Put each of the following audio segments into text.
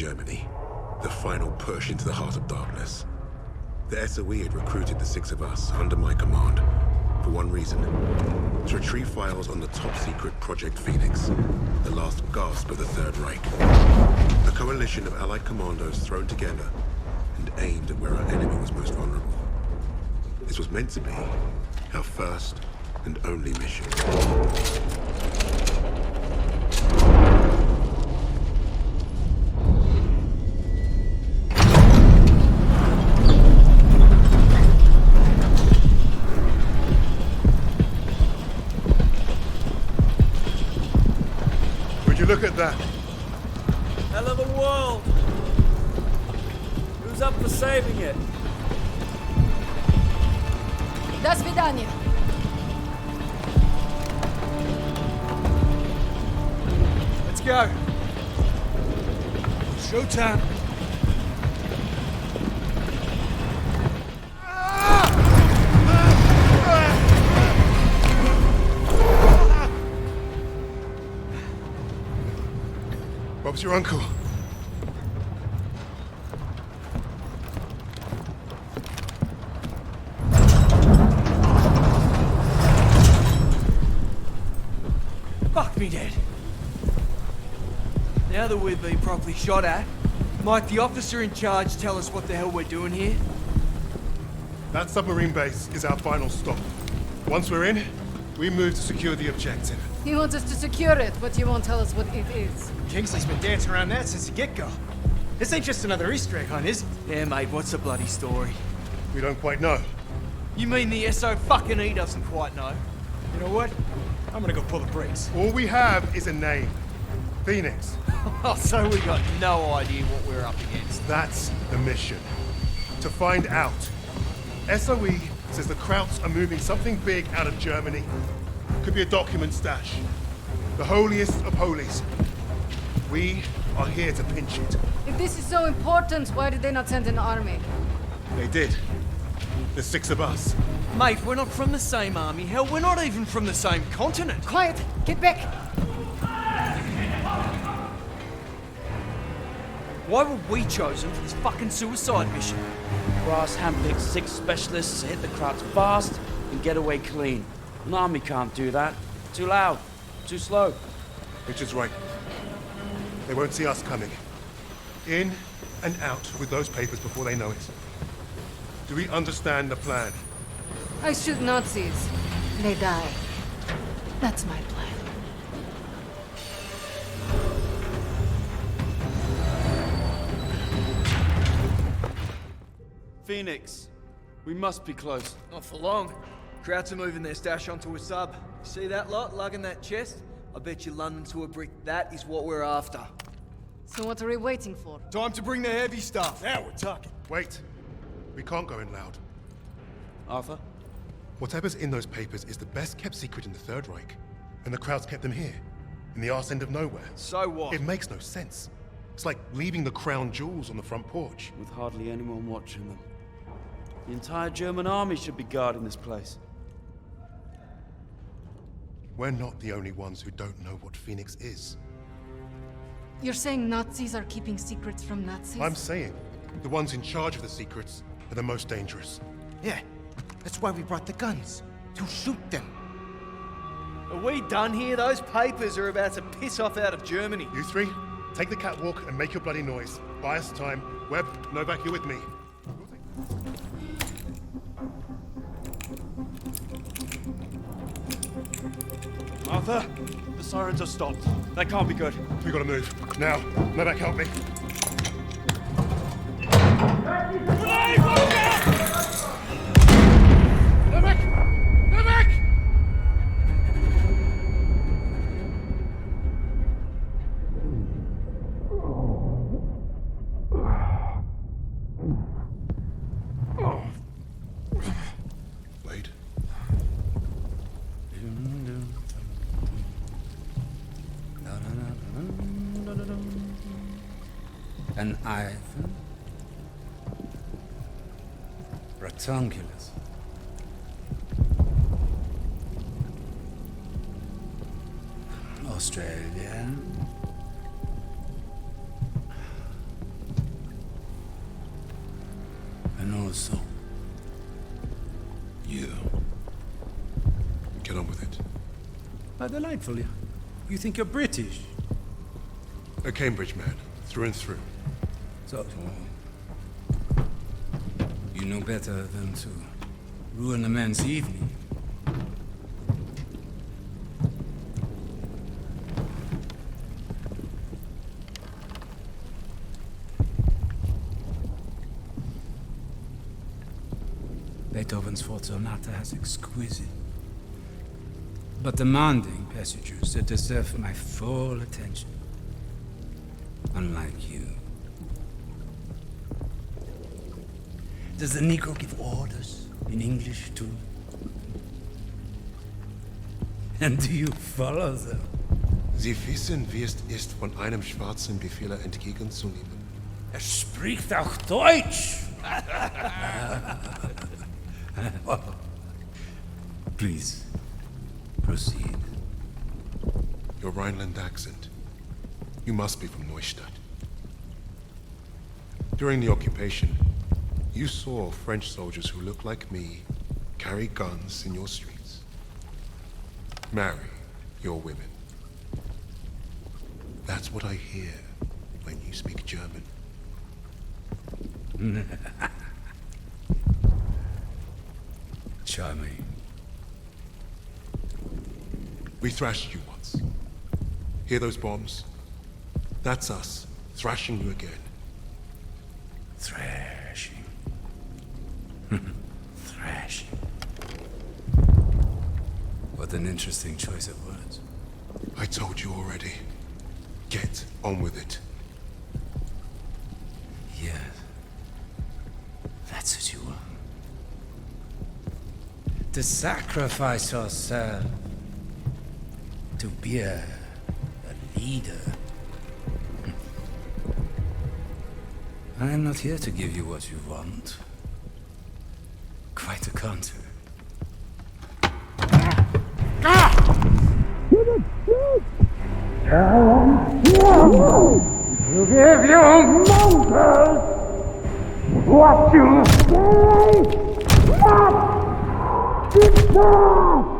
Germany. The final push into the heart of darkness. The SOE had recruited the six of us under my command for one reason: to retrieve files on the top-secret Project Phoenix, the last gasp of the Third Reich. A coalition of Allied commandos thrown together and aimed at where our enemy was most vulnerable. This was meant to be our first and only mission. Look at that. Hell of a world. Who's up for saving it? До свидания. Let's go. Showtime. Bob's your uncle. Fuck me dead. Now that we've been properly shot at, might the officer in charge tell us what the hell we're doing here? That submarine base is our final stop. Once we're in, we move to secure the objective. He wants us to secure it, but you won't tell us what it is. Kingsley's been dancing around that since the get-go. This ain't just another Easter egg hunt, is it? Yeah, mate, what's the bloody story? We don't quite know. You mean the SO fucking E doesn't quite know? You know what? I'm gonna go pull the brakes. All we have is a name. Phoenix. Oh, so we got no idea what we're up against. That's the mission. To find out. SOE says the Krauts are moving something big out of Germany. Could be a document stash. The holiest of holies. We are here to pinch it. If this is so important, why did they not send an army? They did. There's six of us. Mate, we're not from the same army. Hell, we're not even from the same continent. Quiet! Get back! Why were we chosen for this fucking suicide mission? Brass handpicked six specialists to hit the Krauts fast and get away clean. An army can't do that. Too loud. Too slow. Richard's right. They won't see us coming. In and out with those papers before they know it. Do we understand the plan? I shoot Nazis. They die. That's my plan. Phoenix, we must be close. Not for long. Krauts are moving their stash onto a sub. See that lot lugging that chest? I bet you London to a brick that is what we're after. So what are we waiting for? Time to bring the heavy stuff. Now we're talking. Wait. We can't go in loud. Arthur? Whatever's in those papers is the best kept secret in the Third Reich. And the Krauts kept them here, in the arse end of nowhere. So what? It makes no sense. It's like leaving the crown jewels on the front porch. With hardly anyone watching them. The entire German army should be guarding this place. We're not the only ones who don't know what Phoenix is. You're saying Nazis are keeping secrets from Nazis? I'm saying the ones in charge of the secrets are the most dangerous. Yeah, that's why we brought the guns. To shoot them. Are we done here? Those papers are about to piss off out of Germany. You three, take the catwalk and make your bloody noise. Buy us time. Webb, Novak, you're with me. Arthur, the sirens are stopped. That can't be good. We gotta move. Now. Novak, help me. Novak! Novak! Wait. An iPhone? Rectangulars. Australia. so. You. Get on with it. Delightful. You think you're British? A Cambridge man, through and through. So, you know better than to ruin a man's evening. Beethoven's Fourth Sonata has exquisite, but demanding passages that deserve my full attention. Unlike you. Does the Negro give orders in English too? And do you follow them? Sie wissen, wie es ist, von einem Schwarzen Befehle entgegenzunehmen. Spricht auch Deutsch! Please, proceed. Your Rhineland accent. You must be from Neustadt. During the occupation, you saw French soldiers who look like me carry guns in your streets. Marry your women. That's what I hear when you speak German. Charming. We thrashed you once. Hear those bombs? That's us, thrashing you again. Thrashing. Thrashing. What an interesting choice of words. I told you already. Get on with it. Yes. That's what you want. To sacrifice yourself. To be a leader. I am not here to give you what you want. Quite the contrary. You give your monsters what you say not deserve!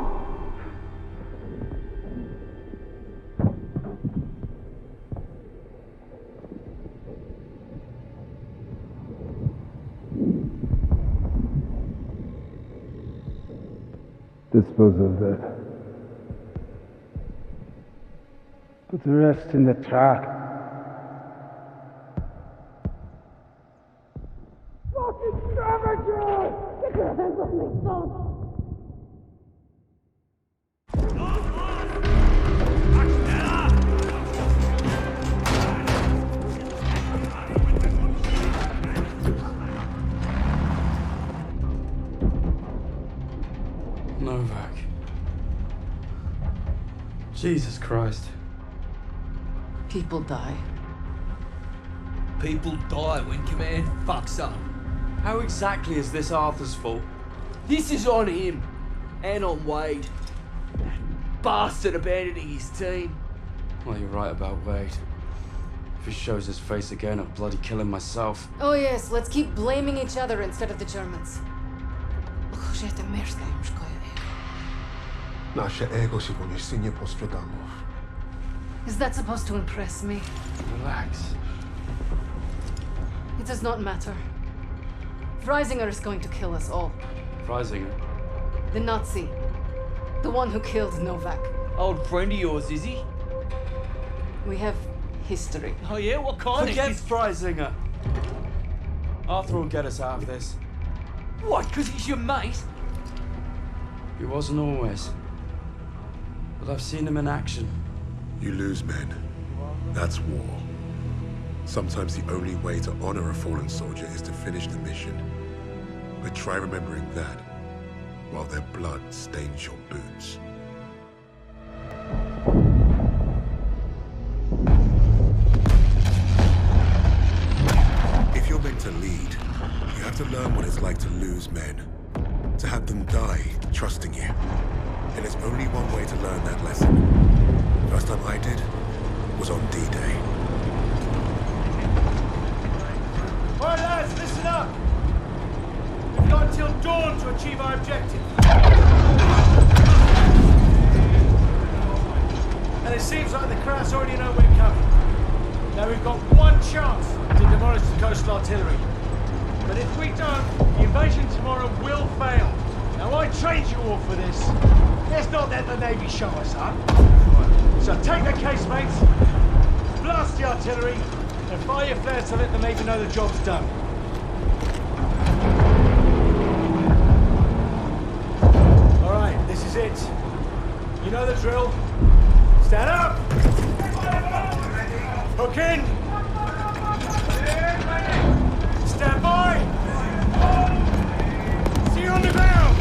Dispose of that. Put the rest in the truck. Fucking savages! Get your hands off me, son! Novak. Jesus Christ. People die. People die when command fucks up. How exactly is this Arthur's fault? This is on him. And on Wade. That bastard abandoning his team. Well, you're right about Wade. If he shows his face again, I'll bloody kill him myself. Oh yes, let's keep blaming each other instead of the Germans. Nasze ego się po mieście nie postradamo. Is that supposed to impress me? Relax. It does not matter. Freisinger is going to kill us all. Freisinger? The Nazi. The one who killed Novak. Old friend of yours, is he? We have history. Oh yeah? What kind Forget of... Freisinger! Arthur will get us out of this. What, because he's your mate? He wasn't always. But I've seen him in action. You lose men. That's war. Sometimes the only way to honor a fallen soldier is to finish the mission. But try remembering that while their blood stains your boots. If you're meant to lead, you have to learn what it's like to lose men. To have them die trusting you. And there's only one way to learn that lesson. First time I did was on D-Day. All right, lads, listen up. got till dawn to achieve our objective. And it seems like the Krauts already know we're coming. Now we've got one chance to demolish the coastal artillery. But if we don't, the invasion tomorrow will fail. Now I trained you all for this. Let's not let the Navy show us up. So take the casemates, blast the artillery, and fire your flares to let the Navy know the job's done. All right, this is it. You know the drill. Stand up! Hook in! Stand by! See you on the ground!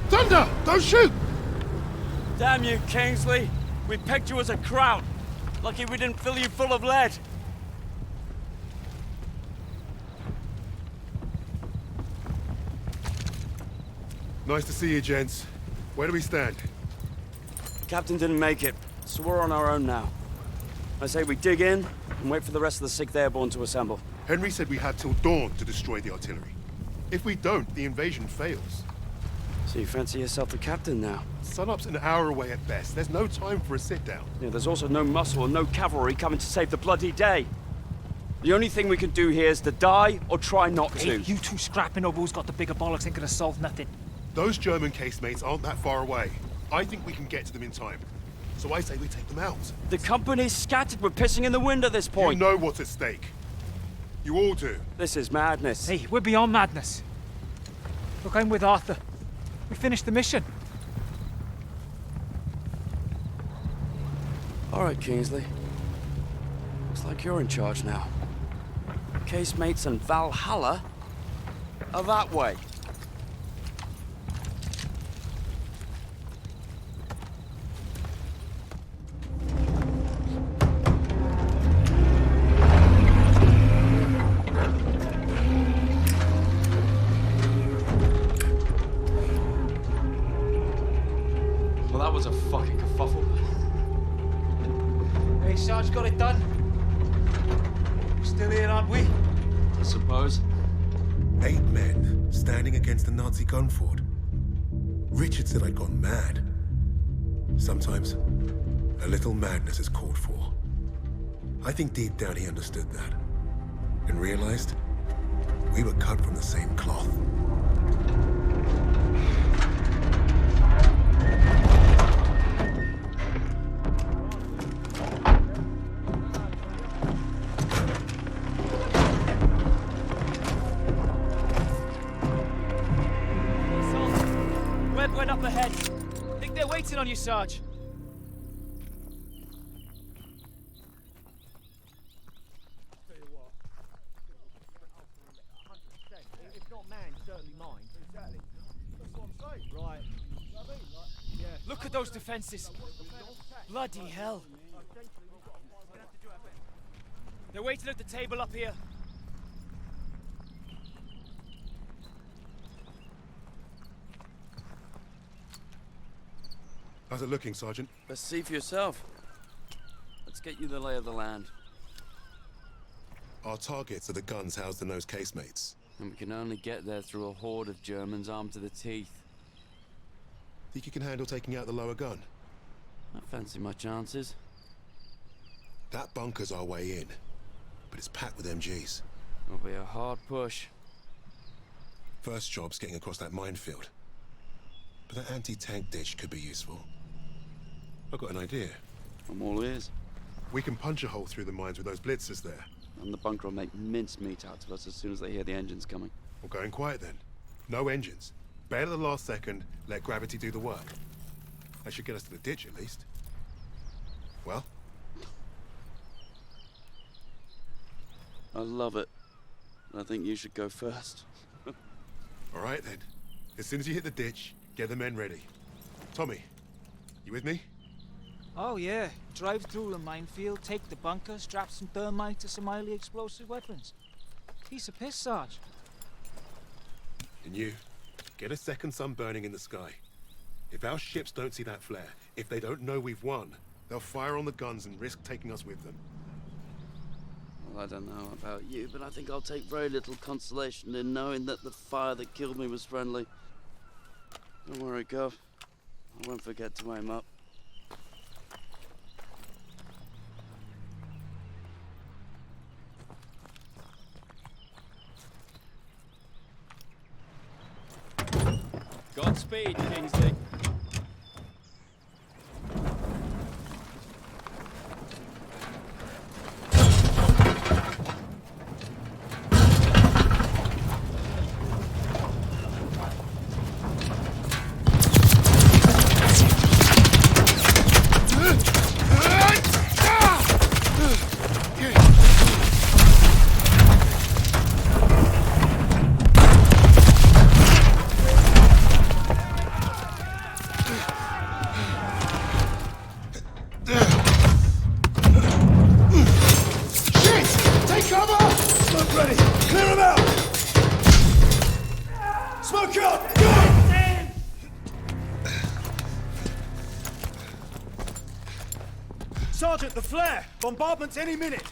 Thunder! Don't shoot! Damn you, Kingsley. We pegged you as a Kraut. Lucky we didn't fill you full of lead. Nice to see you, gents. Where do we stand? Captain didn't make it, so we're on our own now. I say we dig in and wait for the rest of the 6th Airborne to assemble. Henry said we had till dawn to destroy the artillery. If we don't, the invasion fails. So you fancy yourself the captain now? Sunup's an hour away at best. There's no time for a sit-down. Yeah, there's also no muscle and no cavalry coming to save the bloody day. The only thing we can do here is to die or try not to. Hey, you two scrapping over who's got the bigger bollocks ain't gonna solve nothing. Those German casemates aren't that far away. I think we can get to them in time. So I say we take them out. The company's scattered. We're pissing in the wind at this point. You know what's at stake. You all do. This is madness. Hey, we're beyond madness. Look, I'm with Arthur. We finished the mission. All right, Kingsley. Looks like you're in charge now. Casemates and Valhalla are that way. Well, that was a fucking kerfuffle. Hey, Sarge, got it done. We're still here, aren't we? I suppose. 8 men standing against the Nazi gun fort. Richard said I'd gone mad. Sometimes, a little madness is called for. I think deep down he understood that. And realized we were cut from the same cloth. Web went up ahead. Think they're waiting on you, Sarge. Look at those defenses. Bloody hell. They're waiting at the table up here. How's it looking, Sergeant? Best see for yourself. Let's get you the lay of the land. Our targets are the guns housed in those casemates. And we can only get there through a horde of Germans armed to the teeth. Think you can handle taking out the lower gun? I fancy my chances. That bunker's our way in, but it's packed with MGs. It'll be a hard push. First job's getting across that minefield. But that anti-tank ditch could be useful. I've got an idea. I'm all ears. We can punch a hole through the mines with those blitzers there. And the bunker will make mincemeat out of us as soon as they hear the engines coming. We're going quiet then. No engines. Bail at the last second, let gravity do the work. That should get us to the ditch at least. Well? I love it. I think you should go first. All right then. As soon as you hit the ditch, get the men ready. Tommy, you with me? Oh yeah, drive through the minefield, take the bunker, strap some thermite to some highly explosive weapons. Piece of piss, Sarge. And you, get a second sun burning in the sky. If our ships don't see that flare, if they don't know we've won, they'll fire on the guns and risk taking us with them. Well, I don't know about you, but I think I'll take very little consolation in knowing that the fire that killed me was friendly. Don't worry, Gov. I won't forget to aim up. Godspeed, Kingsley. Sergeant, the flare! Bombardment's any minute!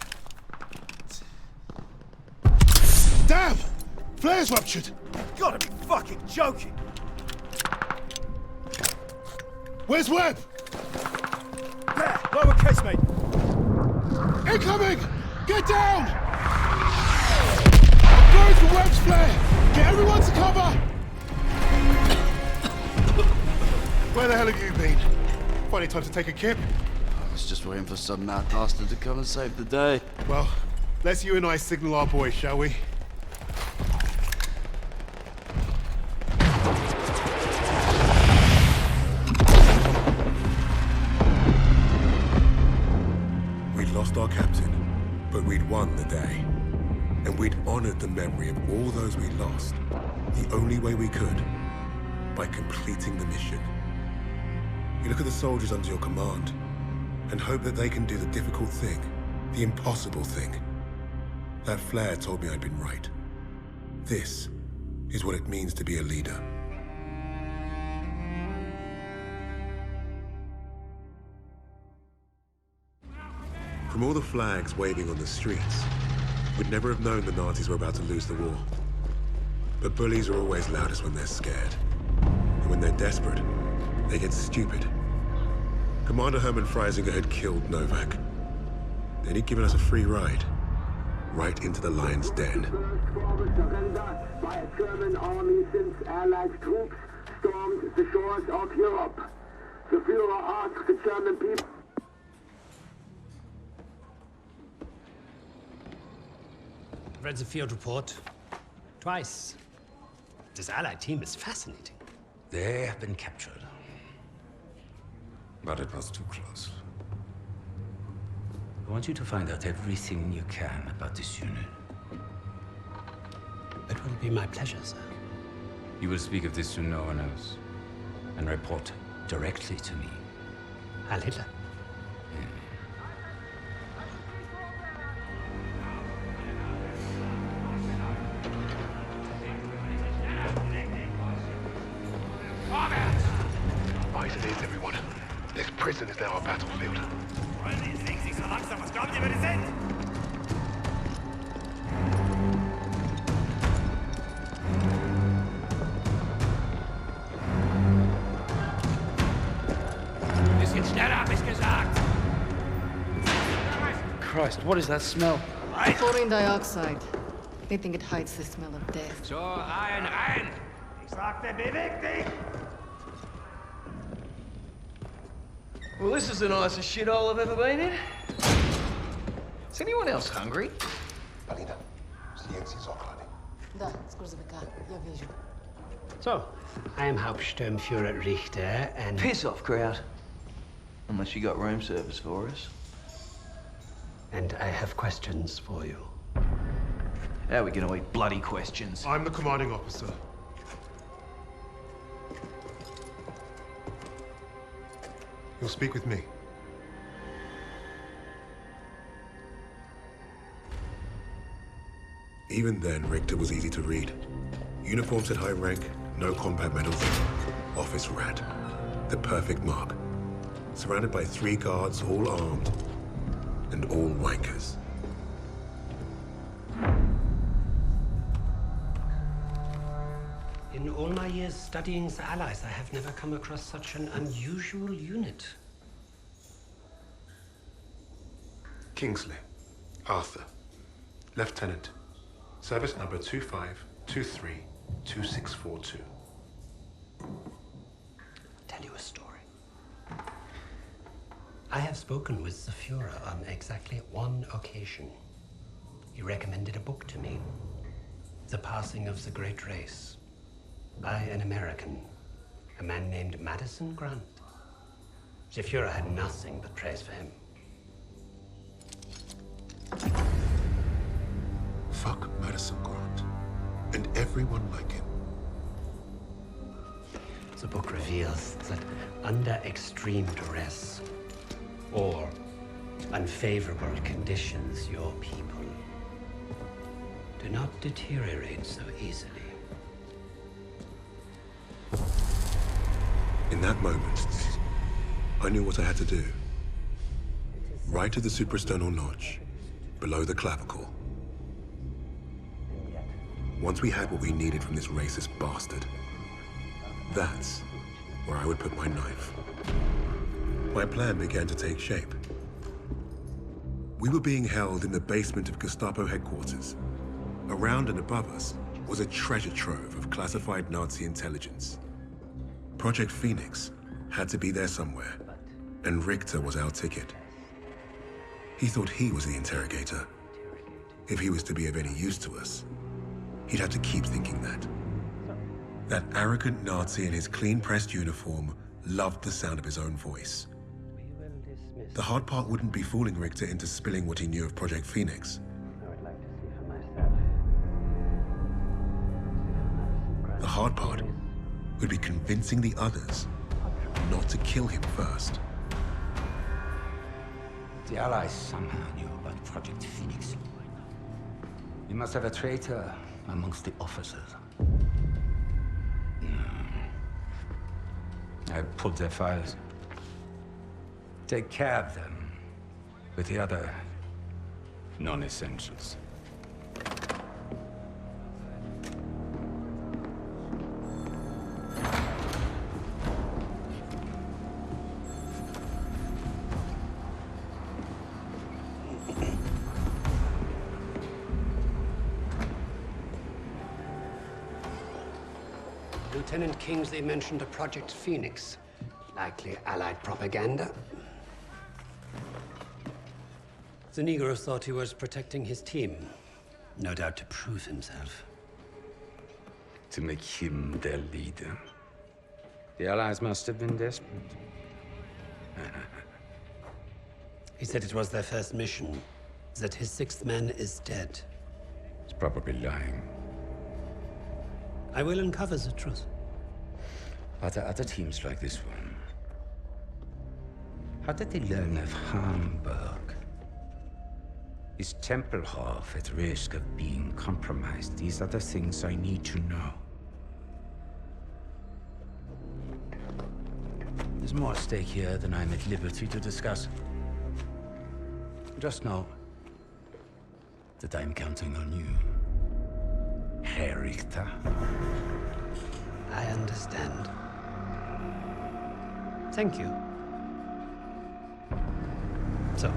Damn! Flare's ruptured! You've gotta be fucking joking! Where's Webb? There! Lower casemate! Incoming! Get down! Going for Webb's flare! Get everyone to cover! Where the hell have you been? Funny time to take a kip. I was just waiting for some mad bastard to come and save the day. Well, let's you and I signal our boys, shall we? We'd lost our captain, but we'd won the day. And we'd honored the memory of all those we lost, the only way we could, by completing the mission. You look at the soldiers under your command, and hope that they can do the difficult thing, the impossible thing. That flare told me I'd been right. This is what it means to be a leader. From all the flags waving on the streets, we'd never have known the Nazis were about to lose the war. But bullies are always loudest when they're scared. And when they're desperate, they get stupid. Commander Hermann Freisinger had killed Novak. Then he'd given us a free ride, right into the lion's den. By a German army since Allied troops stormed the shores of Europe. The Führer asked the German people. Read the field report twice. This Allied team is fascinating. They have been captured. But it was too close. I want you to find out everything you can about this unit. It will be my pleasure, sir. You will speak of this to no one else, and report directly to me. Heil Hitler. Right it is, everyone. This prison is now our battlefield. Christ, what is that smell? Chlorine dioxide. They think it hides the smell of death. So, rein! Ich sagte, beweg dich! Well, this is the nicest shithole I've ever been in. Is anyone else hungry? Alina, silenzi Soklani. Da, scusa cá, я вижу. So, I am Hauptsturmführer Richter, and... Piss off, crowd. Unless you got room service for us. And I have questions for you. How are we gonna eat bloody questions? I'm the commanding officer. You'll speak with me. Even then, Richter was easy to read. Uniform said high rank, no combat medals. Office rat. The perfect mark. Surrounded by 3 guards, all armed. And all wankers. In all my years studying the Allies, I have never come across such an unusual unit. Kingsley. Arthur. Lieutenant. Service number 25232642. Tell you a story. I have spoken with the Führer on exactly one occasion. He recommended a book to me. The Passing of the Great Race. By an American. A man named Madison Grant. The Führer had nothing but praise for him. Fuck Madison Grant. And everyone like him. The book reveals that under extreme duress or unfavorable conditions, your people do not deteriorate so easily. In that moment, I knew what I had to do. Right to the suprasternal notch, below the clavicle. Once we had what we needed from this racist bastard, that's where I would put my knife. My plan began to take shape. We were being held in the basement of Gestapo headquarters. Around and above us was a treasure trove of classified Nazi intelligence. Project Phoenix had to be there somewhere, and Richter was our ticket. He thought he was the interrogator. If he was to be of any use to us, he'd have to keep thinking that. That arrogant Nazi in his clean-pressed uniform loved the sound of his own voice. The hard part wouldn't be fooling Richter into spilling what he knew of Project Phoenix. The hard part would be convincing the others not to kill him first. The Allies somehow knew about Project Phoenix. You must have a traitor amongst the officers. I pulled their files. Take care of them with the other non-essentials. Lieutenant Kingsley mentioned a Project Phoenix. Likely Allied propaganda. The Negro thought he was protecting his team. No doubt to prove himself. To make him their leader. The Allies must have been desperate. He said it was their first mission. That his 6th man is dead. He's probably lying. I will uncover the truth. Are there other teams like this one? How did they learn of Hamburg? Is Tempelhof at risk of being compromised? These are the things I need to know. There's more at stake here than I'm at liberty to discuss. Just know that I'm counting on you, Herr Richter. I understand. Thank you. So,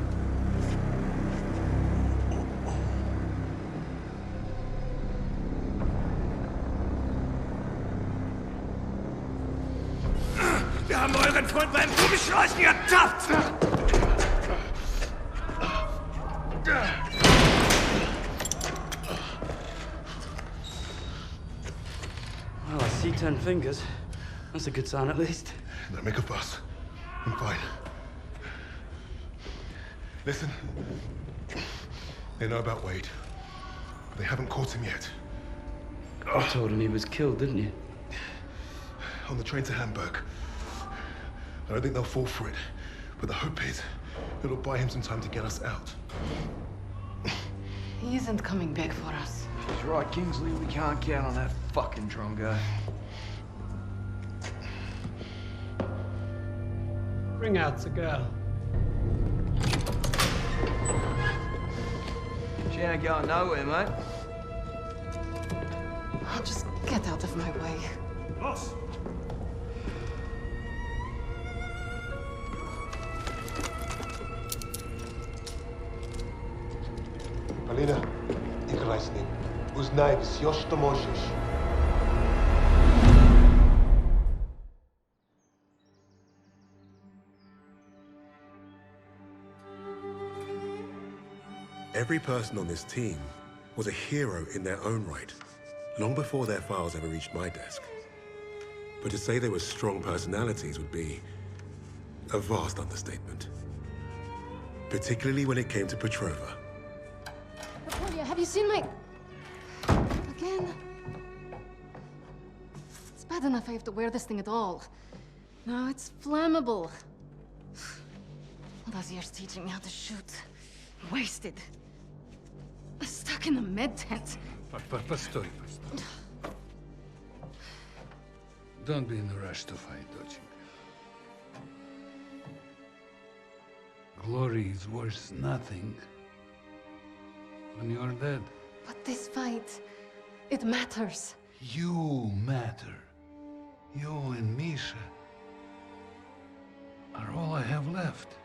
irgendwann beim Zugeschleust, ihr Taft! Well, I see 10 fingers. That's a good sign, at least. Don't make a fuss. I'm fine. Listen. They know about Wade. But they haven't caught him yet. You told him he was killed, didn't you? On the train to Hamburg. I don't think they'll fall for it. But the hope is it'll buy him some time to get us out. He isn't coming back for us. She's right, Kingsley. We can't count on that fucking Drongo. Bring out the girl. She ain't going nowhere, mate. Oh, just get out of my way. Boss! Alina, играй с ним. Узнай все, что можешь. Every person on this team was a hero in their own right, long before their files ever reached my desk. But to say they were strong personalities would be a vast understatement. Particularly when it came to Petrova. Natalia, have you seen my... Again? It's bad enough I have to wear this thing at all. Now it's flammable. All those years teaching me how to shoot. Wasted. Stuck in a med tent. Постой. Don't be in a rush to fight, доченька. Glory is worth nothing when you're dead. But this fight, it matters. You matter. You and Misha are all I have left.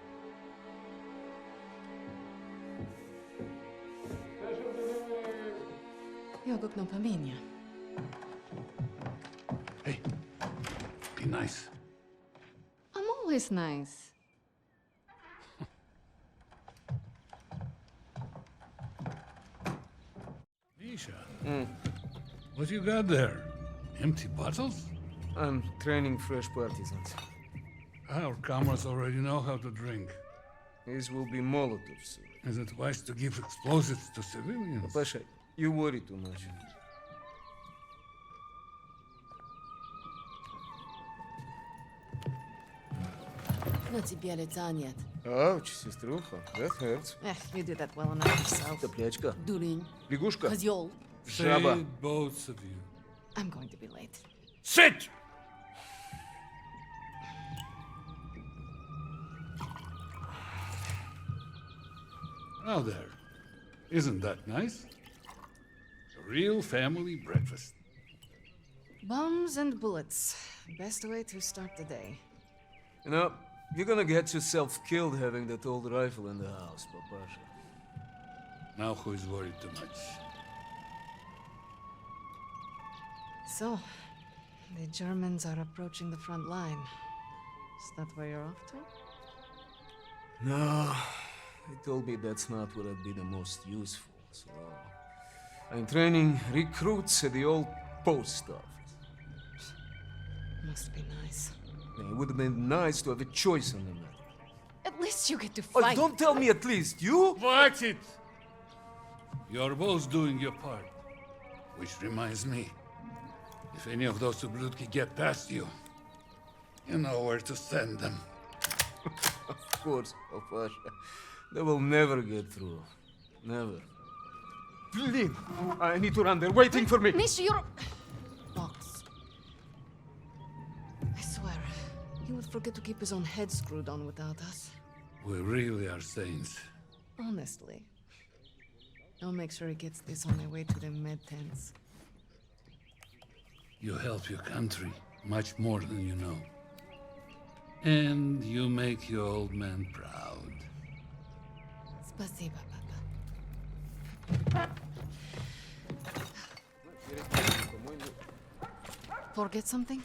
Jogok no pamięć. Hey, be nice. I'm always nice. Misha, what you got there? Empty bottles? I'm training fresh partisans. Our comrades already know how to drink. These will be Molotovs. Is it wise to give explosives to civilians? Pasha, you worry too much. На тебе лица нет. Ouch, сеструха, that hurts. You do that well enough yourself. Топлячка. Дурень. Лягушка. Козёл. Жаба. Say both of you. I'm going to be late. Sit! Now there. Isn't that nice? A real family breakfast. Bombs and bullets. Best way to start the day. You know, you're gonna get yourself killed having that old rifle in the house, Papasha. Now who is worried too much? So, the Germans are approaching the front line. Is that where you're off to? No, they told me that's not where I'd be the most useful, so... I'm training recruits at the old post office. Must be nice. Yeah, it would have been nice to have a choice on the matter. At least you get to Oh, fight. don't tell me at least, you? Watch it! You're both doing your part. Which reminds me, if any of those Ubludki get past you, you know where to send them. Of course, Papasha. They will never get through. Never. Lynn, I need to run. They're waiting for me. Misha, you're... Box. I swear, he would forget to keep his own head screwed on without us. We really are saints. Honestly. I'll make sure he gets this on my way to the med tents. You help your country much more than you know. And you make your old man proud. Спасибо, Papa. Forget something?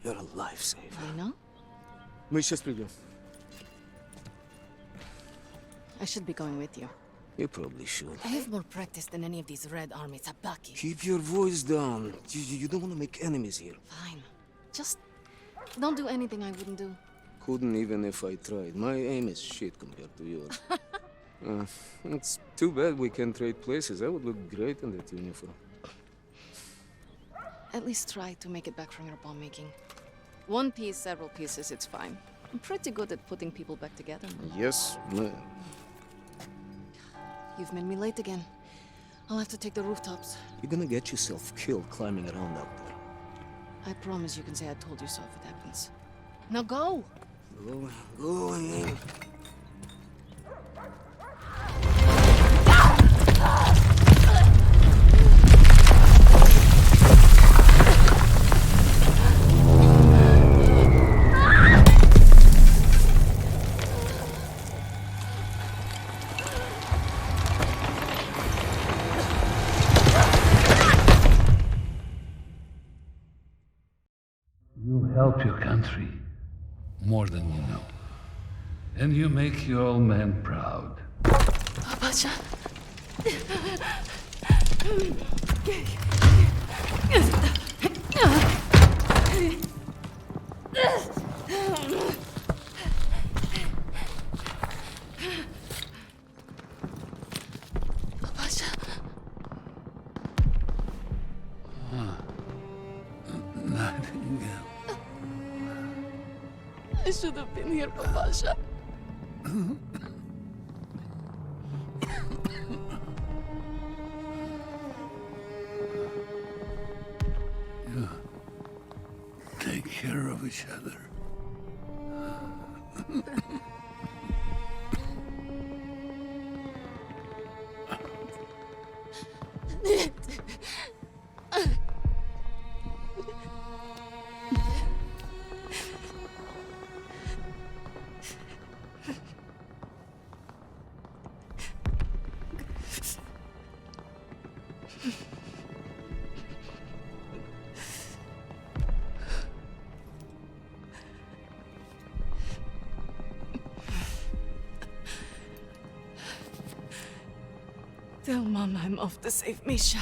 You're a lifesaver. You know? Мы сейчас придем. I should be going with you. You probably should. I have more practice than any of these Red Army Tabaki. Keep your voice down. You don't want to make enemies here. Fine. Just don't do anything I wouldn't do. Couldn't even if I tried. My aim is shit compared to yours. It's too bad we can't trade places. I would look great in that uniform. At least try to make it back from your bomb making. One piece, several pieces, it's fine. I'm pretty good at putting people back together. Yes, ma'am. You've made me late again. I'll have to take the rooftops. You're gonna get yourself killed climbing around out there. I promise you can say I told you so if it happens. Now go! Go ahead. You help your country more than you know. And you make your old man proud. Pasha. Nightingale. I should have been here, Papasha. You take care of each other. Tell Mama I'm off to save Misha.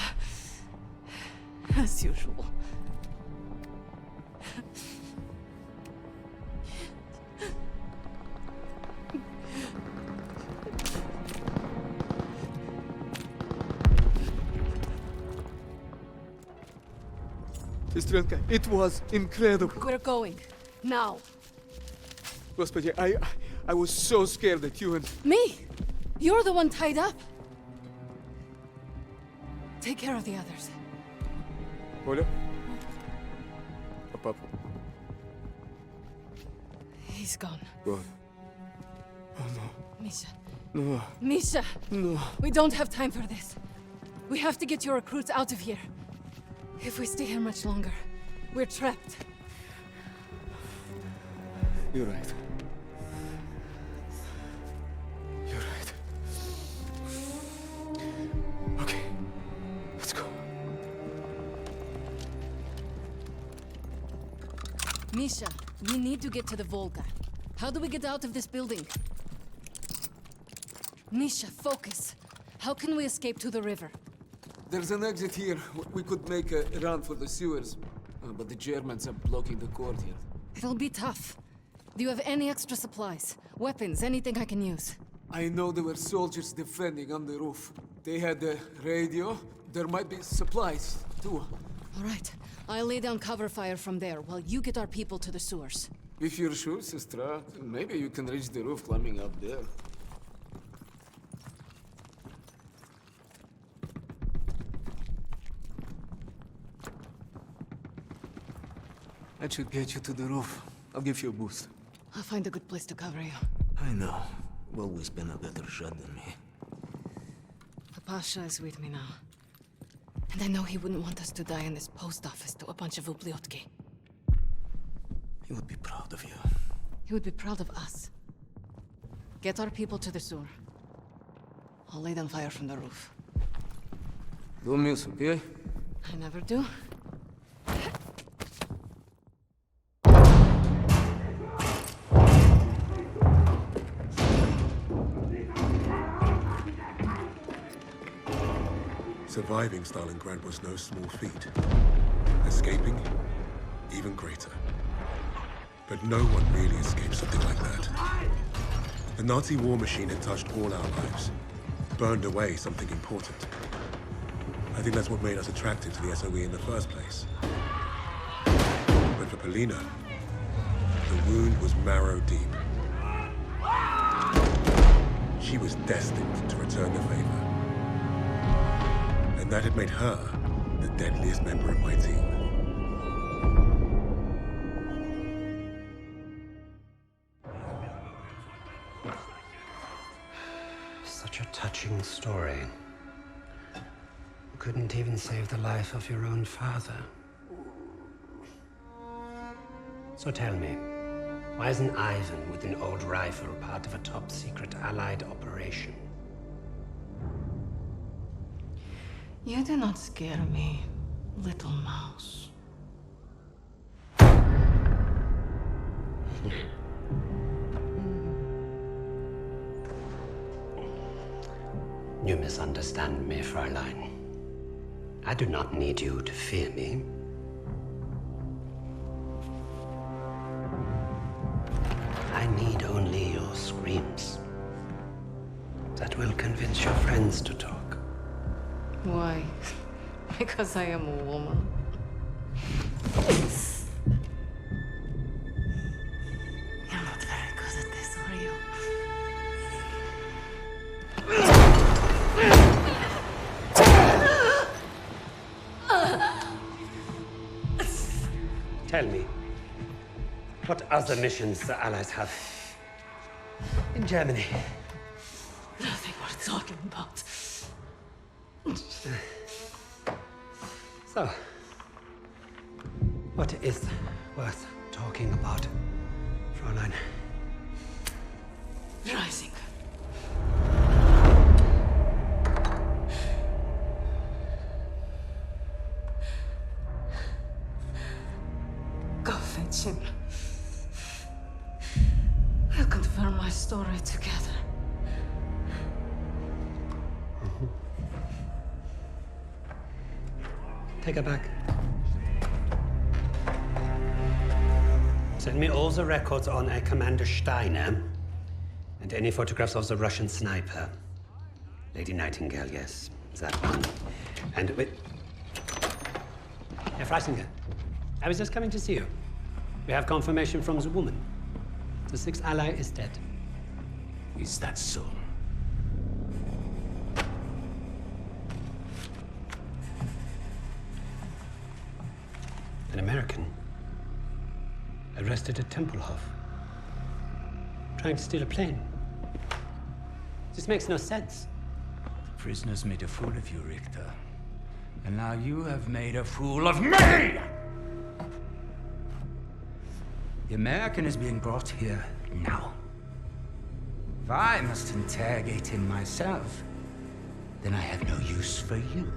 As usual. Сестренка, it was incredible. We're going. Now. Господи, I was so scared that you and... Me? You're the one tied up. Take care of the others. Оля? Папа? He's gone. Gone. Oh no. Misha. No. Misha! No. We don't have time for this. We have to get your recruits out of here. If we stay here much longer, we're trapped. You're right. You're right. Okay. Let's go. Misha, we need to get to the Volga. How do we get out of this building? Misha, focus. How can we escape to the river? There's an exit here. We could make a run for the sewers. But the Germans are blocking the courtyard. It'll be tough. Do you have any extra supplies? Weapons, anything I can use? I know there were soldiers defending on the roof. They had a radio. There might be supplies, too. All right. I'll lay down cover fire from there while you get our people to the sewers. If you're sure, Sestra, maybe you can reach the roof climbing up there. That should get you to the roof. I'll give you a boost. I'll find a good place to cover you. I know. You've always been a better shot than me. Pasha is with me now. And I know he wouldn't want us to die in this post office to a bunch of ubliotki. He would be proud of you. He would be proud of us. Get our people to the sewer. I'll lay down fire from the roof. Don't miss, okay? I never do. Surviving Stalingrad was no small feat. Escaping, even greater. But no one really escaped something like that. The Nazi war machine had touched all our lives, burned away something important. I think that's what made us attracted to the SOE in the first place. But for Polina, the wound was marrow deep. She was destined to return the favor. And that had made her the deadliest member of my team. Such a touching story. You couldn't even save the life of your own father. So tell me, why isn't Ivan with an old rifle part of a top-secret Allied operation? You do not scare me, little mouse. You misunderstand me, Fräulein. I do not need you to fear me. I need only your screams. That will convince your friends to talk. Why? Because I am a woman. You're not very good at this, are you? Tell me, what other missions the Allies have in Germany? Nothing worth talking about. So, what is worth talking about, Fräulein? Rising. Go fetch him. We'll confirm my story together. Take her back. Send me all the records on a Commander Steiner and any photographs of the Russian sniper. Lady Nightingale, yes, that one. And wait. Herr Freisinger, I was just coming to see you. We have confirmation from the woman. The sixth ally is dead. Is that so? An American arrested at Tempelhof, trying to steal a plane. This makes no sense. The prisoners made a fool of you, Richter. And now you have made a fool of me! The American is being brought here now. If I must interrogate him myself, then I have no use for you.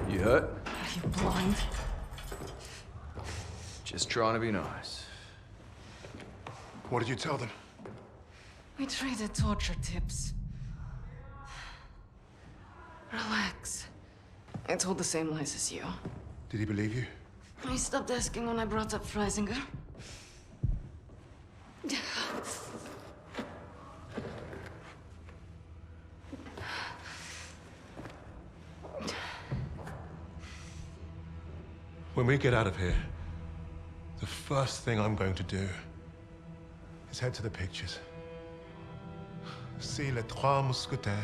You hurt? Are you blind? Just trying to be nice. What did you tell them? We traded torture tips. Relax. I told the same lies as you. Did he believe you? He stopped asking when I brought up Freisinger. When we get out of here, the first thing I'm going to do is head to the pictures. See Les Trois Mousquetaires.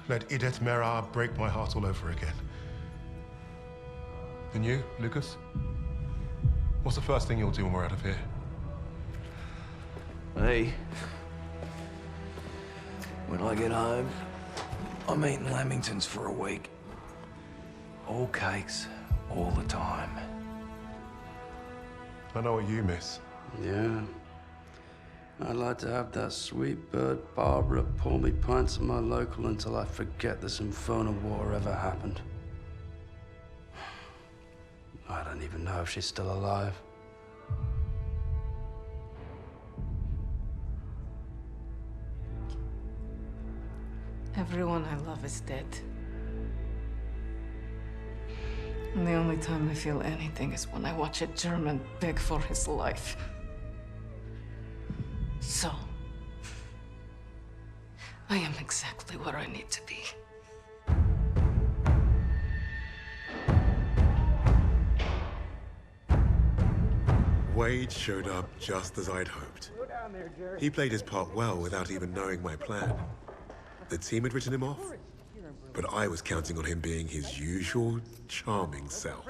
Let Edith Merard break my heart all over again. And you, Lucas? What's the first thing you'll do when we're out of here? Hey. When I get home, I'm eating Lamingtons for a week. All cakes, all the time. I know what you miss. Yeah. I'd like to have that sweet bird Barbara pour me pints at my local until I forget this infernal war ever happened. I don't even know if she's still alive. Everyone I love is dead. And the only time I feel anything is when I watch a German beg for his life. So, I am exactly where I need to be. Wade showed up just as I'd hoped. He played his part well without even knowing my plan. The team had written him off, but I was counting on him being his usual charming self.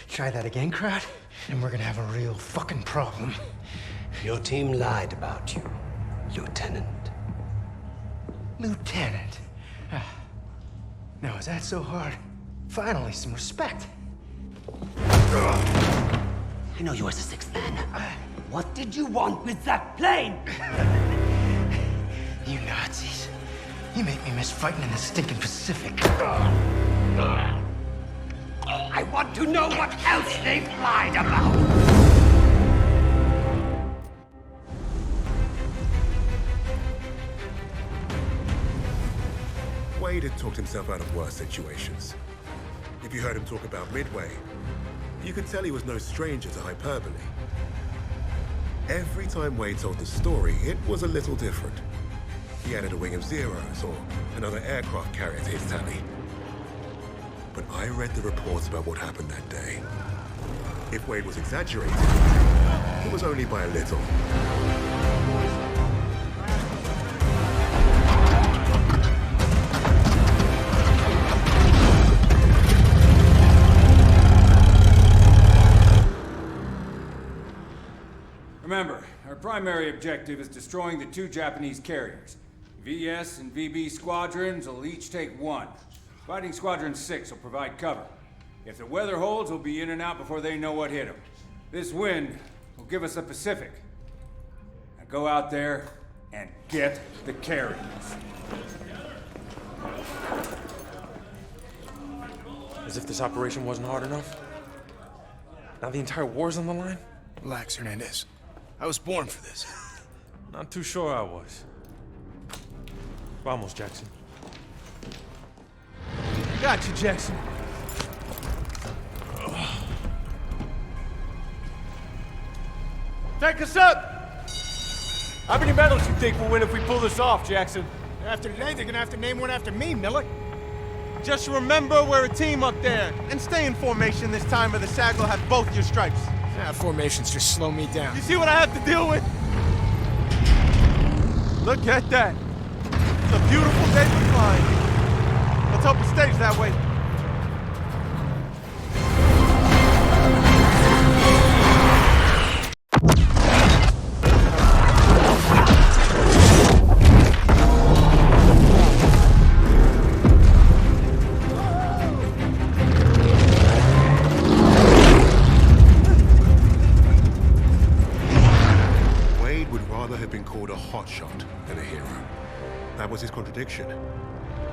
Try that again, Crowd, and we're gonna have a real fucking problem. Your team lied about you, Lieutenant. Lieutenant? Now, is that so hard? Finally, some respect. I know you as the sixth man. What did you want with that plane? You Nazis. You make me miss fighting in the stinking Pacific. I want to know what else they've lied about. Wade had talked himself out of worse situations. If you heard him talk about Midway, you could tell he was no stranger to hyperbole. Every time Wade told the story, it was a little different. He added a wing of Zeros or another aircraft carrier to his tally. But I read the reports about what happened that day. If Wade was exaggerating, it was only by a little. Remember, our primary objective is destroying the 2 Japanese carriers. VS and VB squadrons will each take 1. Fighting Squadron 6 will provide cover. If the weather holds, we'll be in and out before they know what hit them. This wind will give us the Pacific. Now go out there and get the carriers. As if this operation wasn't hard enough. Now the entire war's on the line? Relax, Hernandez. I was born for this. Not too sure I was. Vamos, Jackson. Gotcha, Jackson. Take us up! How many medals you think we'll win if we pull this off, Jackson? After today, they're gonna have to name one after me, Miller. Just remember we're a team up there. And stay in formation this time or the SAG will have both your stripes. Formations just slow me down. You see what I have to deal with? Look at that. It's a beautiful day for flying. Let's hope it stays that way. Was his contradiction.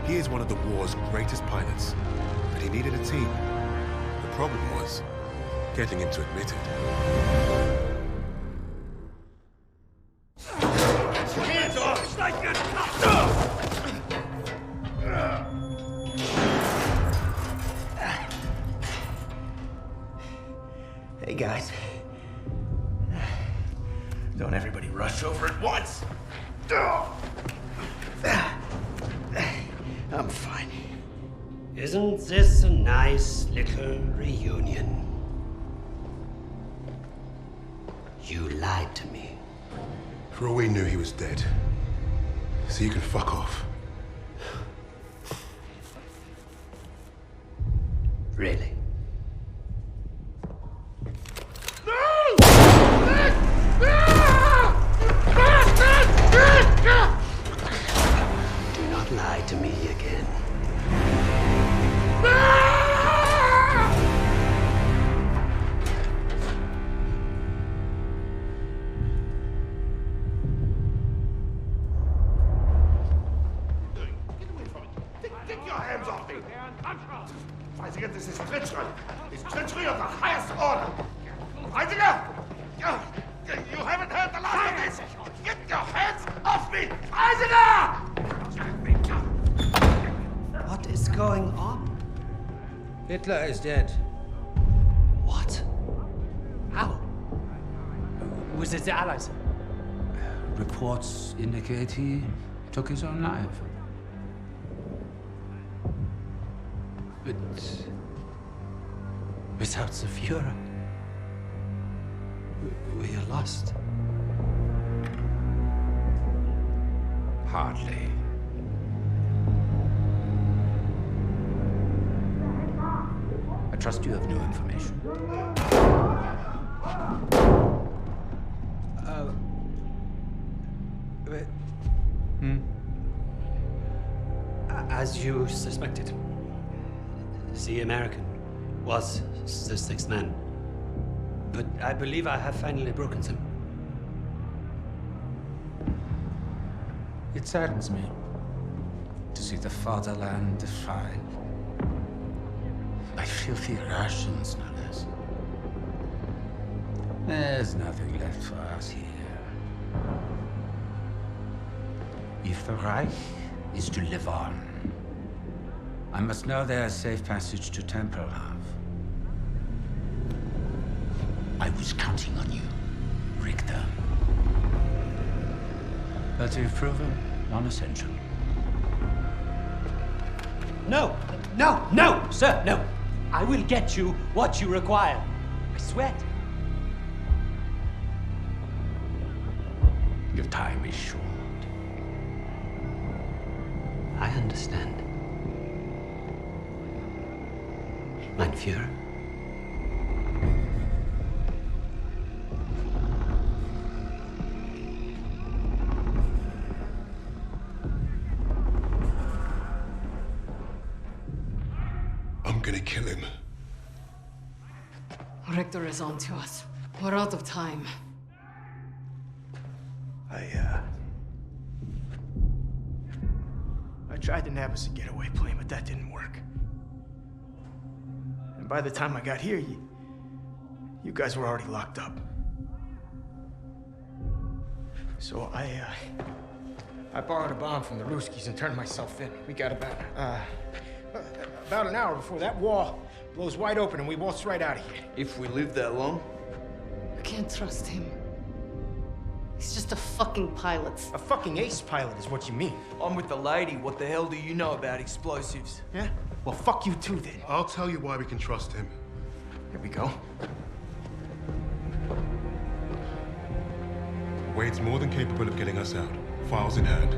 He is one of the war's greatest pilots, but he needed a team. The problem was getting him to admit it. Hands off! It's like you're Hey, guys. Don't everybody rush over at once. I'm fine. Isn't this a nice little reunion? You lied to me. For all we knew, he was dead. So you can fuck off. Really? Do not lie to me again. Weisiger, this is treachery. It's treachery of the highest order. Weisiger! You haven't heard the last of this! Get your hands off me! Weisiger! What is going on? Hitler is dead. What? How? Was it the Allies? Reports indicate he took his own life. But without the Führer, we are lost. Hardly. I trust you have new information. As you suspected, the American was the sixth man. But I believe I have finally broken them. It saddens me to see the fatherland defiled by filthy Russians, no less. There's nothing left for us here. If the Reich is to live on, I must know there's safe passage to Tempelhof. I was counting on you, Richter. But you've proven non-essential. No, sir, no. I will get you what you require. I swear. Your time is short. I understand. Mein Führer. I'm gonna kill him. Richter is on to us. We're out of time. I tried to nab us a getaway plane, but that didn't work. And by the time I got here, you guys were already locked up. So I borrowed a bomb from the Ruskies and turned myself in. We got about an hour before that wall blows wide open and we waltz right out of here. If we live that long? I can't trust him. He's just a fucking pilot. A fucking ace pilot is what you mean. I'm with the lady. What the hell do you know about explosives? Yeah? Well, fuck you too, then. I'll tell you why we can trust him. Here we go. Wade's more than capable of getting us out. Files in hand.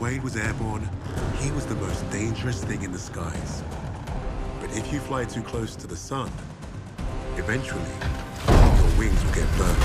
Wade was airborne, he was the most dangerous thing in the skies. But if you fly too close to the sun, eventually, your wings will get burned.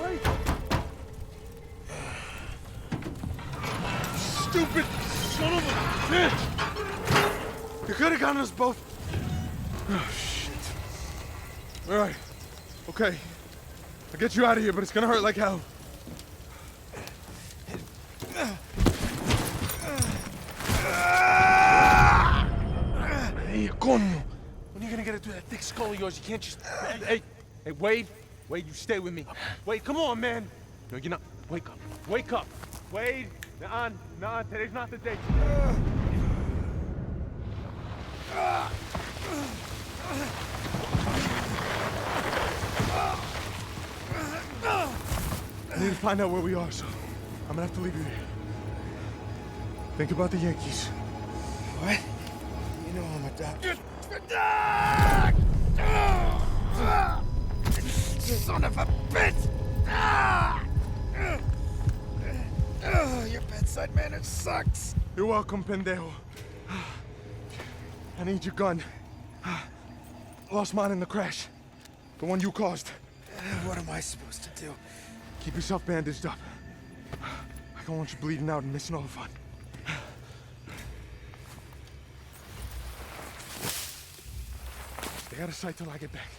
Wait! Stupid son of a bitch! You could have gotten us both. Oh, shit. All right. Okay. I'll get you out of here, but it's gonna hurt like hell. Hey, coño. When are you gonna get it through that thick skull of yours? You can't just... Hey, Wade. Wade, you stay with me. Wade, come on, man. No, you're not. Wake up. Wake up. Wade. Nah, today's not the day. I need to find out where we are, so I'm gonna have to leave you here. Think about the Yankees. What? You know I'm a doctor. Son of a bitch! Your bedside manner sucks. You're welcome, pendejo. I need your gun. Lost mine in the crash. The one you caused. What am I supposed to do? Keep yourself bandaged up. I don't want you bleeding out and missing all the fun. Stay out of sight till I get back.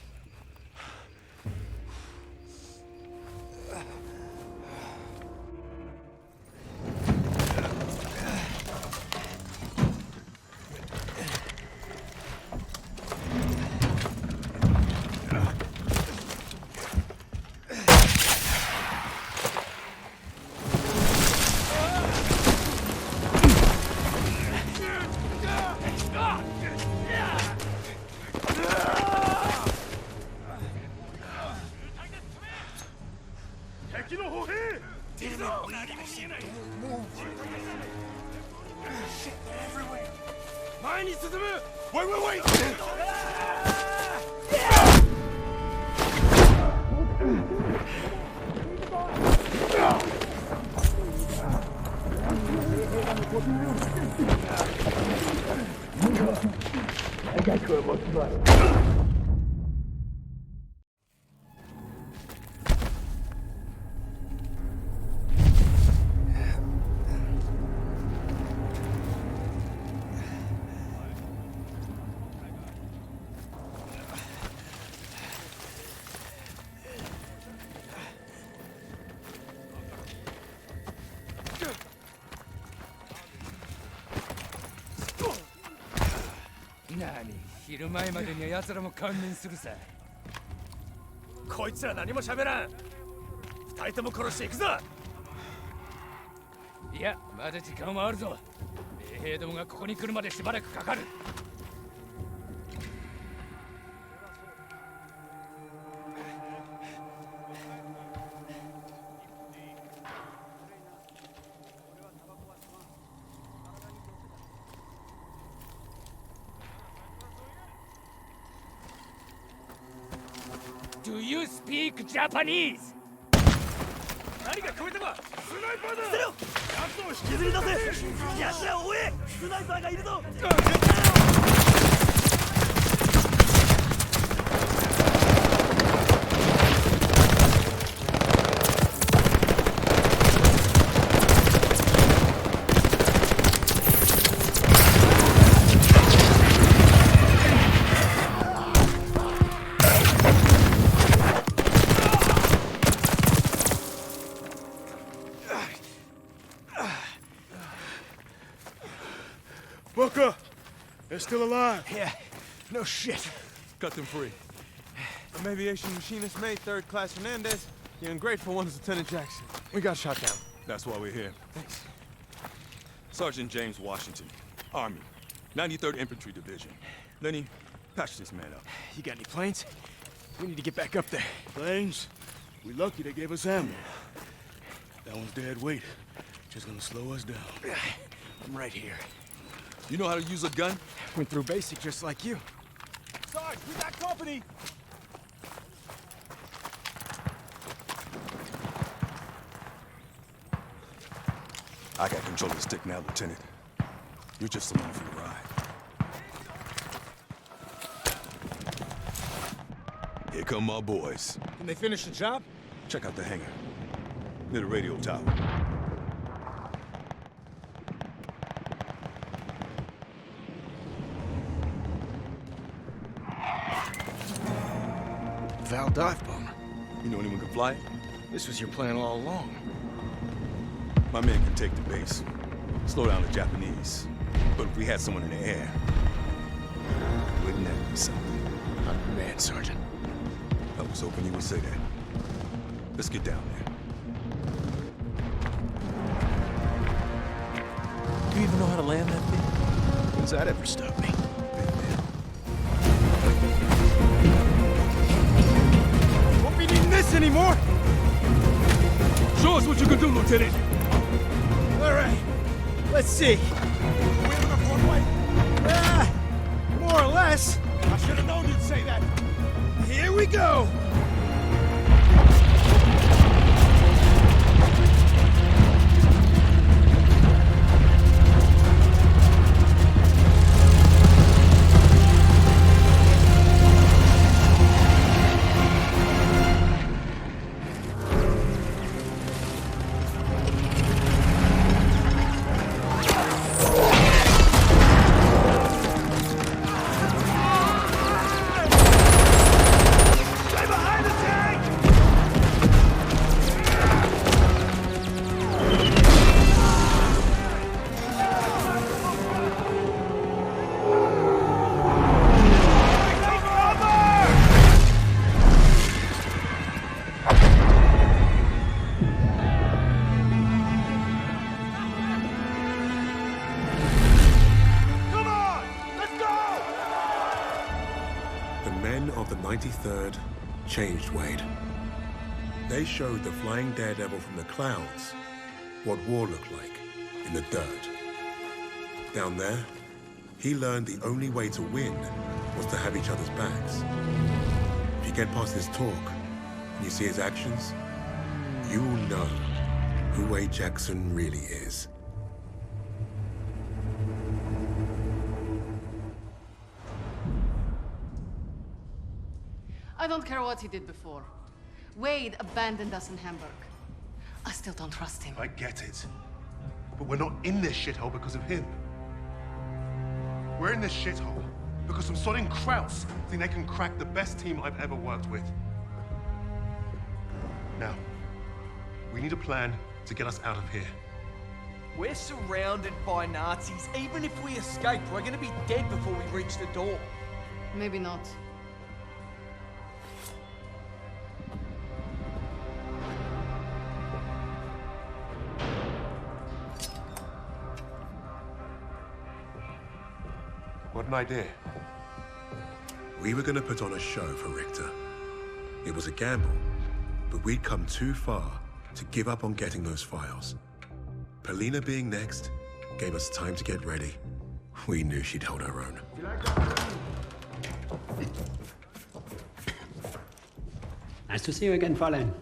Wait! I got you a motorbike.何、昼前までには奴らも観念するさ。こいつら何も喋らん。二人とも殺していくぞ。いや、まだ時間はあるぞ。衛兵どもがここに来るまでしばらくかかる。Do you speak Japanese? 何が聞こえたか？スナイパーだ！捨てろ！奴を引きずり出せ！奴らを追え！スナイパーがいるぞ！Booker! They're still alive. Yeah, no shit. Cut them free. I'm aviation machinist mate, third class Hernandez. The ungrateful one is Lieutenant Jackson. We got shot down. That's why we're here. Thanks. Sergeant James Washington, Army, 93rd Infantry Division. Lenny, patch this man up. You got any planes? We need to get back up there. Planes? We lucky they gave us ammo. That one's dead weight. Just gonna slow us down. I'm right here. You know how to use a gun? Went through basic just like you. Sarge, we got company! I got control of the stick now, Lieutenant. You're just along for the ride. Here come my boys. Can they finish the job? Check out the hangar. Near the radio tower. Val dive bomber. You know anyone can fly it? This was your plan all along. My men can take the base, slow down the Japanese. But if we had someone in the air, wouldn't that be something? I'm your man, Sergeant. I was hoping you would say that. Let's get down there. Do you even know how to land that thing? When's that ever stopped me? Won't be needing this anymore! Show us what you can do, Lieutenant! All right, let's see. We have enough runway? More or less. I should have known you'd say that. Here we go! The men of the 93rd changed Wade. They showed the flying daredevil from the clouds what war looked like in the dirt. Down there, he learned the only way to win was to have each other's backs. If you get past his talk and you see his actions, you will know who Wade Jackson really is. I don't care what he did before. Wade abandoned us in Hamburg. I still don't trust him. I get it. But we're not in this shithole because of him. We're in this shithole because some sodding Krauts think they can crack the best team I've ever worked with. Now, we need a plan to get us out of here. We're surrounded by Nazis. Even if we escape, we're gonna be dead before we reach the door. Maybe not. What an idea. We were gonna put on a show for Richter. It was a gamble, but we'd come too far to give up on getting those files. Polina being next gave us time to get ready. We knew she'd hold her own. Nice to see you again, Fräulein.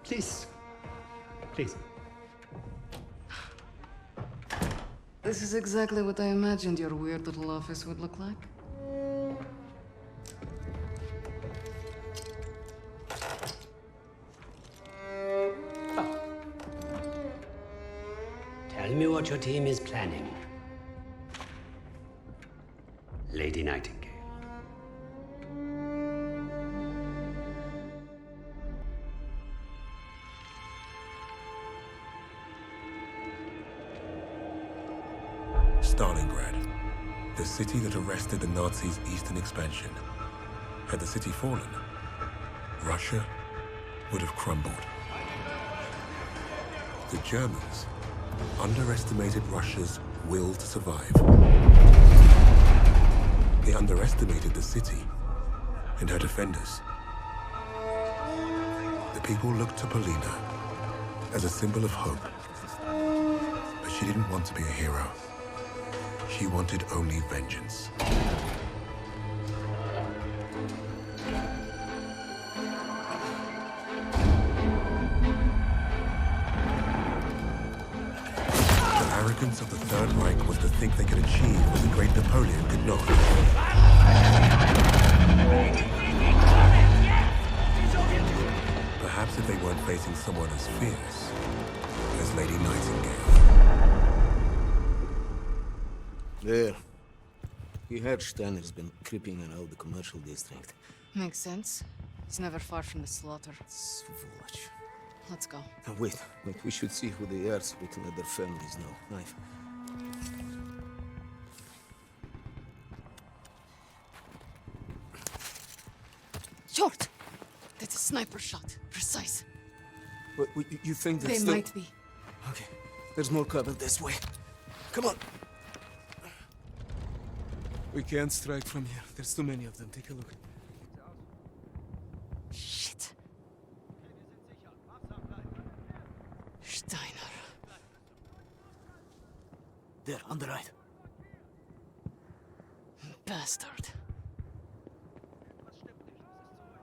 Please. Please. This is exactly what I imagined your weird little office would look like. Tell me what your team is planning. Lady Nightingale. Stalingrad, the city that arrested the Nazis' eastern expansion. Had the city fallen, Russia would have crumbled. The Germans underestimated Russia's will to survive. They underestimated the city and her defenders. The people looked to Polina as a symbol of hope, but she didn't want to be a hero. She wanted only vengeance. The arrogance of the Third Reich was to think they could achieve what the great Napoleon could not. Perhaps if they weren't facing someone as fierce as Lady Nightingale. There. He heard Steiner's been creeping around the commercial district. Makes sense. He's never far from the slaughter. Svoloch. Let's go. Now wait. We should see who they are so we can let their families know. Knife. Short! That's a sniper shot. Precise. What, you think They still... might be. Okay. There's more cover this way. Come on. We can't strike from here. There's too many of them. Take a look. Shit. Steiner. There, on the right. Bastard.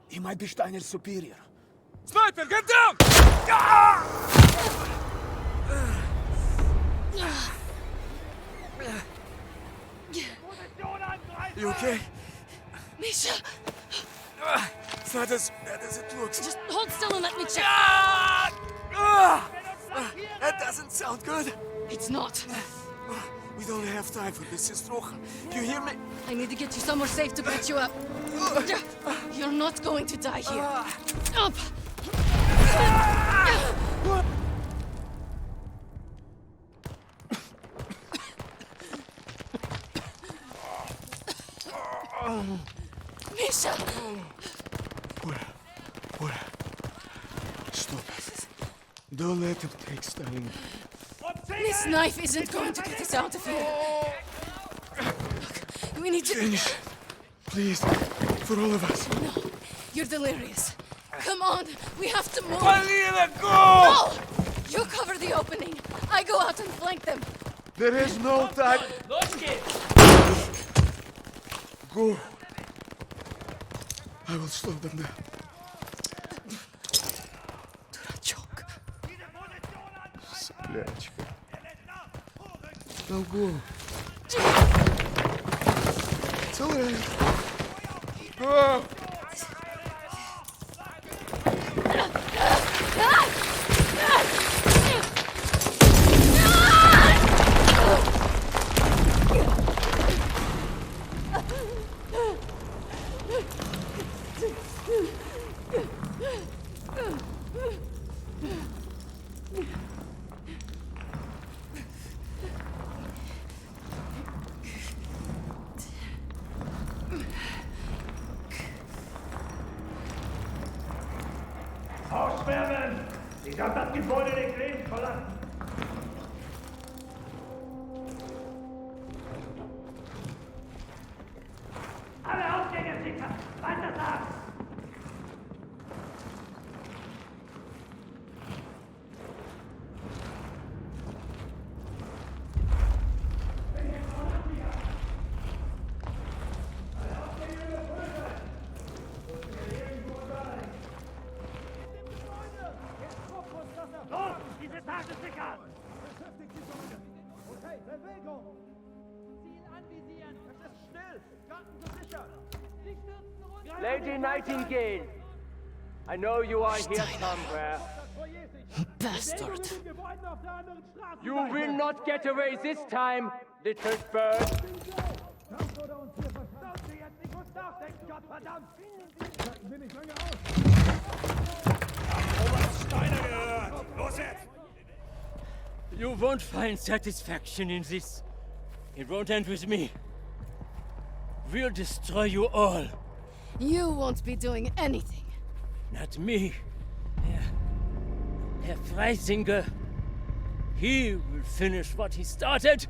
He might be Steiner's superior. Sniper, get down! You okay? Misha! It's not as bad as it looks. Just hold still and let me check. That doesn't sound good. It's not. We don't have time for this, Istrocha. You hear me? I need to get you somewhere safe to patch you up. You're not going to die here. Up! Misha! Where? Stop. Don't let him take Steiner. This knife isn't going to get us out of here. Look, we need to... Finish. Please. For all of us. No, you're delirious. Come on, we have to move. Valina, go! No! You cover the opening. I go out and flank them. There is no time. Go. I will slow them down. Durachok. Сплячка. Now go. It's all right. Go. Ausschwärmen! Ich hab das Gebäude nicht lebend verlassen! Alle Ausgänge sichern! Weiter sagen! Los, diese Tasche sichern! Beschäftigt die Säule! Okay, Bewegung! Ziel anvisieren! Es ist still! Garten gesichert! Sie stürzen runter! Lady Nightingale! I know you are here somewhere. Bastard. You will not get away this time, little bird. You won't find satisfaction in this. It won't end with me. We'll destroy you all. You won't be doing anything. Not me. Herr Freisinger. He will finish what he started.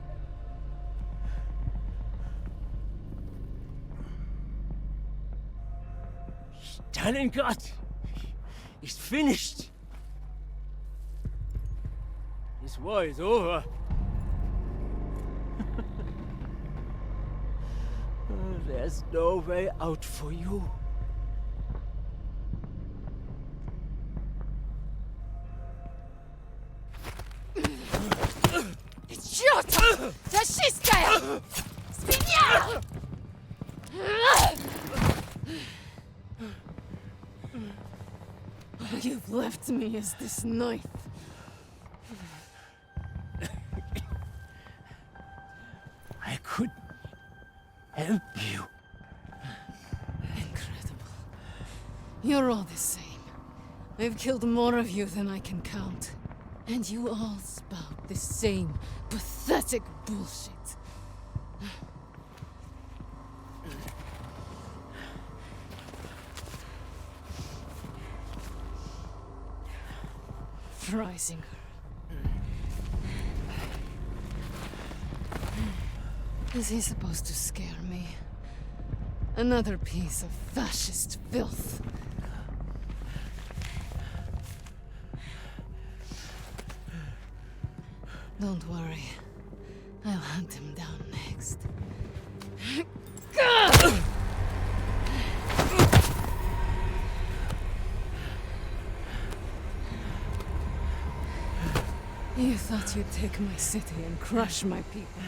Stalingrad is finished. This war is over. There's no way out for you. Черт! Фашистская! Свинья! All you've left me is this knife. I could help you. Incredible. You're all the same. I've killed more of you than I can count. And you all spout the same pathetic bullshit. Freisinger. Is he supposed to scare me? Another piece of fascist filth. Don't worry. I'll hunt him down next. You thought you'd take my city and crush my people.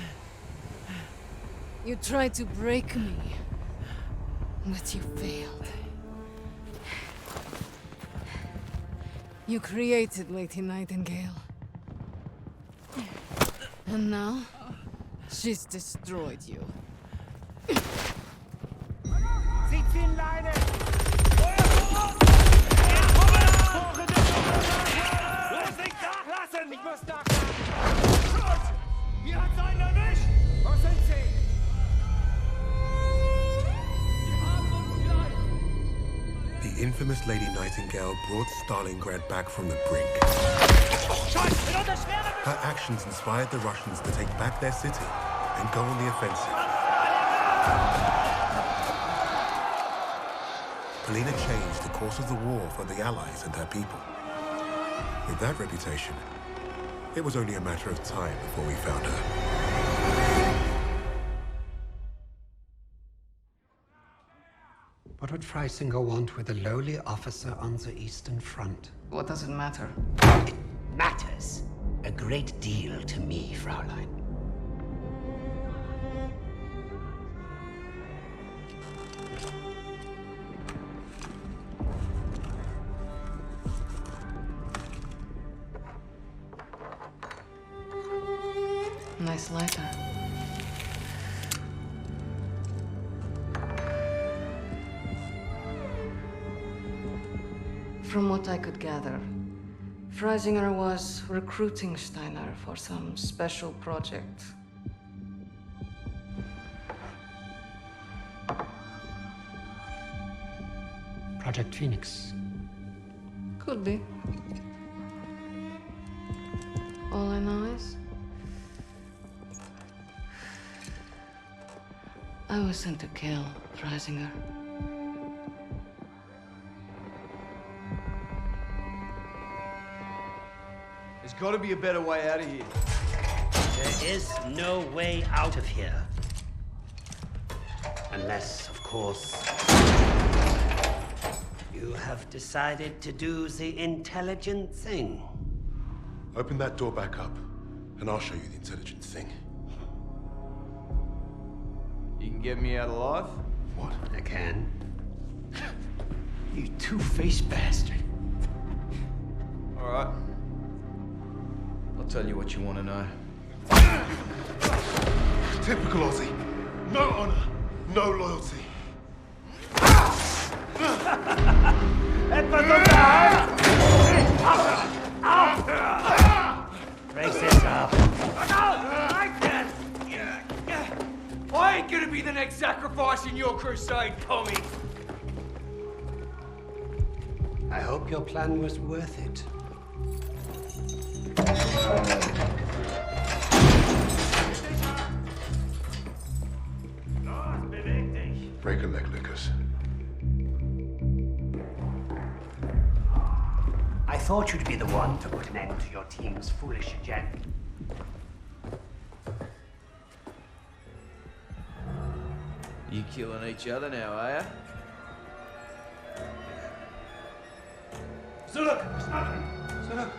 You tried to break me, but you failed. You created Lady Nightingale. And now, she's destroyed you. Sie ziehen Leine! Bloß nicht nachlassen! Ich muss nachlassen! Schutz! Hier hat's einen erwischt! Wo sind sie? Sie haben uns gleich! The infamous Lady Nightingale brought Stalingrad back from the brink. Her actions inspired the Russians to take back their city and go on the offensive. Polina changed the course of the war for the Allies and her people. With that reputation, it was only a matter of time before we found her. What would Freisinger want with a lowly officer on the Eastern Front? What does it matter? It matters a great deal to me, Fraulein. Nice lighter. From what I could gather, Freisinger was recruiting Steiner for some special project. Project Phoenix. Could be. All I know is I was sent to kill Freisinger. There's got to be a better way out of here. There is no way out of here. Unless, of course, you have decided to do the intelligent thing. Open that door back up, and I'll show you the intelligent thing. You can get me out alive? What? I can. You two-faced bastard. All right. I'll tell you what you want to know. Typical Aussie. No honor, no loyalty. Brace yourself. I ain't gonna be the next sacrifice in your crusade, Tommy. I hope your plan was worth it. Break a leg, Lucas. I thought you'd be the one to put an end to your team's foolish agenda. You killing each other now, are ya? Zurück! Zurück!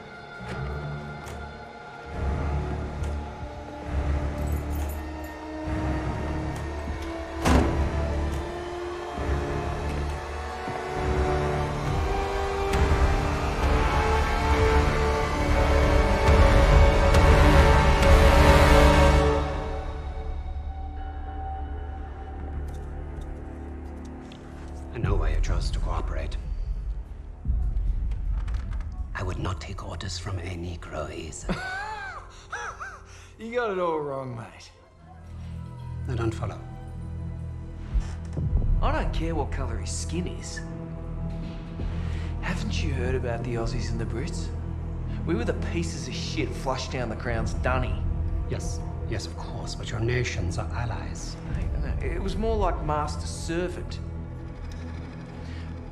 I know why you chose to cooperate. I would not take orders from a Negro either. You got it all wrong, mate. I don't follow. I don't care what colour his skin is. Haven't you heard about the Aussies and the Brits? We were the pieces of shit flushed down the Crown's dunny. Yes, yes, of course, but your nations are allies. No, it was more like master-servant.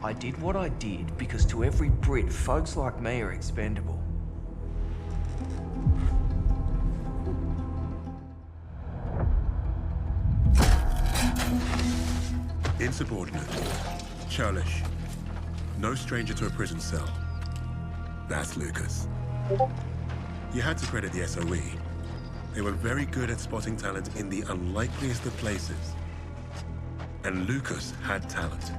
I did what I did because to every Brit, folks like me are expendable. Insubordinate, churlish, no stranger to a prison cell. That's Lucas. You had to credit the SOE. They were very good at spotting talent in the unlikeliest of places. And Lucas had talent.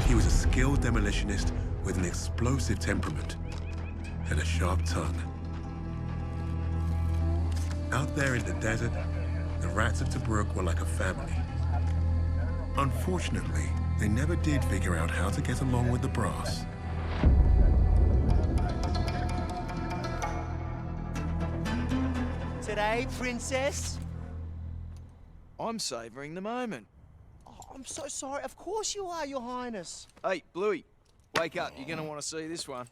He was a skilled demolitionist with an explosive temperament and a sharp tongue. Out there in the desert, the rats of Tobruk were like a family. Unfortunately, they never did figure out how to get along with the brass. Today, princess? I'm savouring the moment. Oh, I'm so sorry. Of course you are, your highness. Hey, Bluey, wake up. You're gonna want to see this one.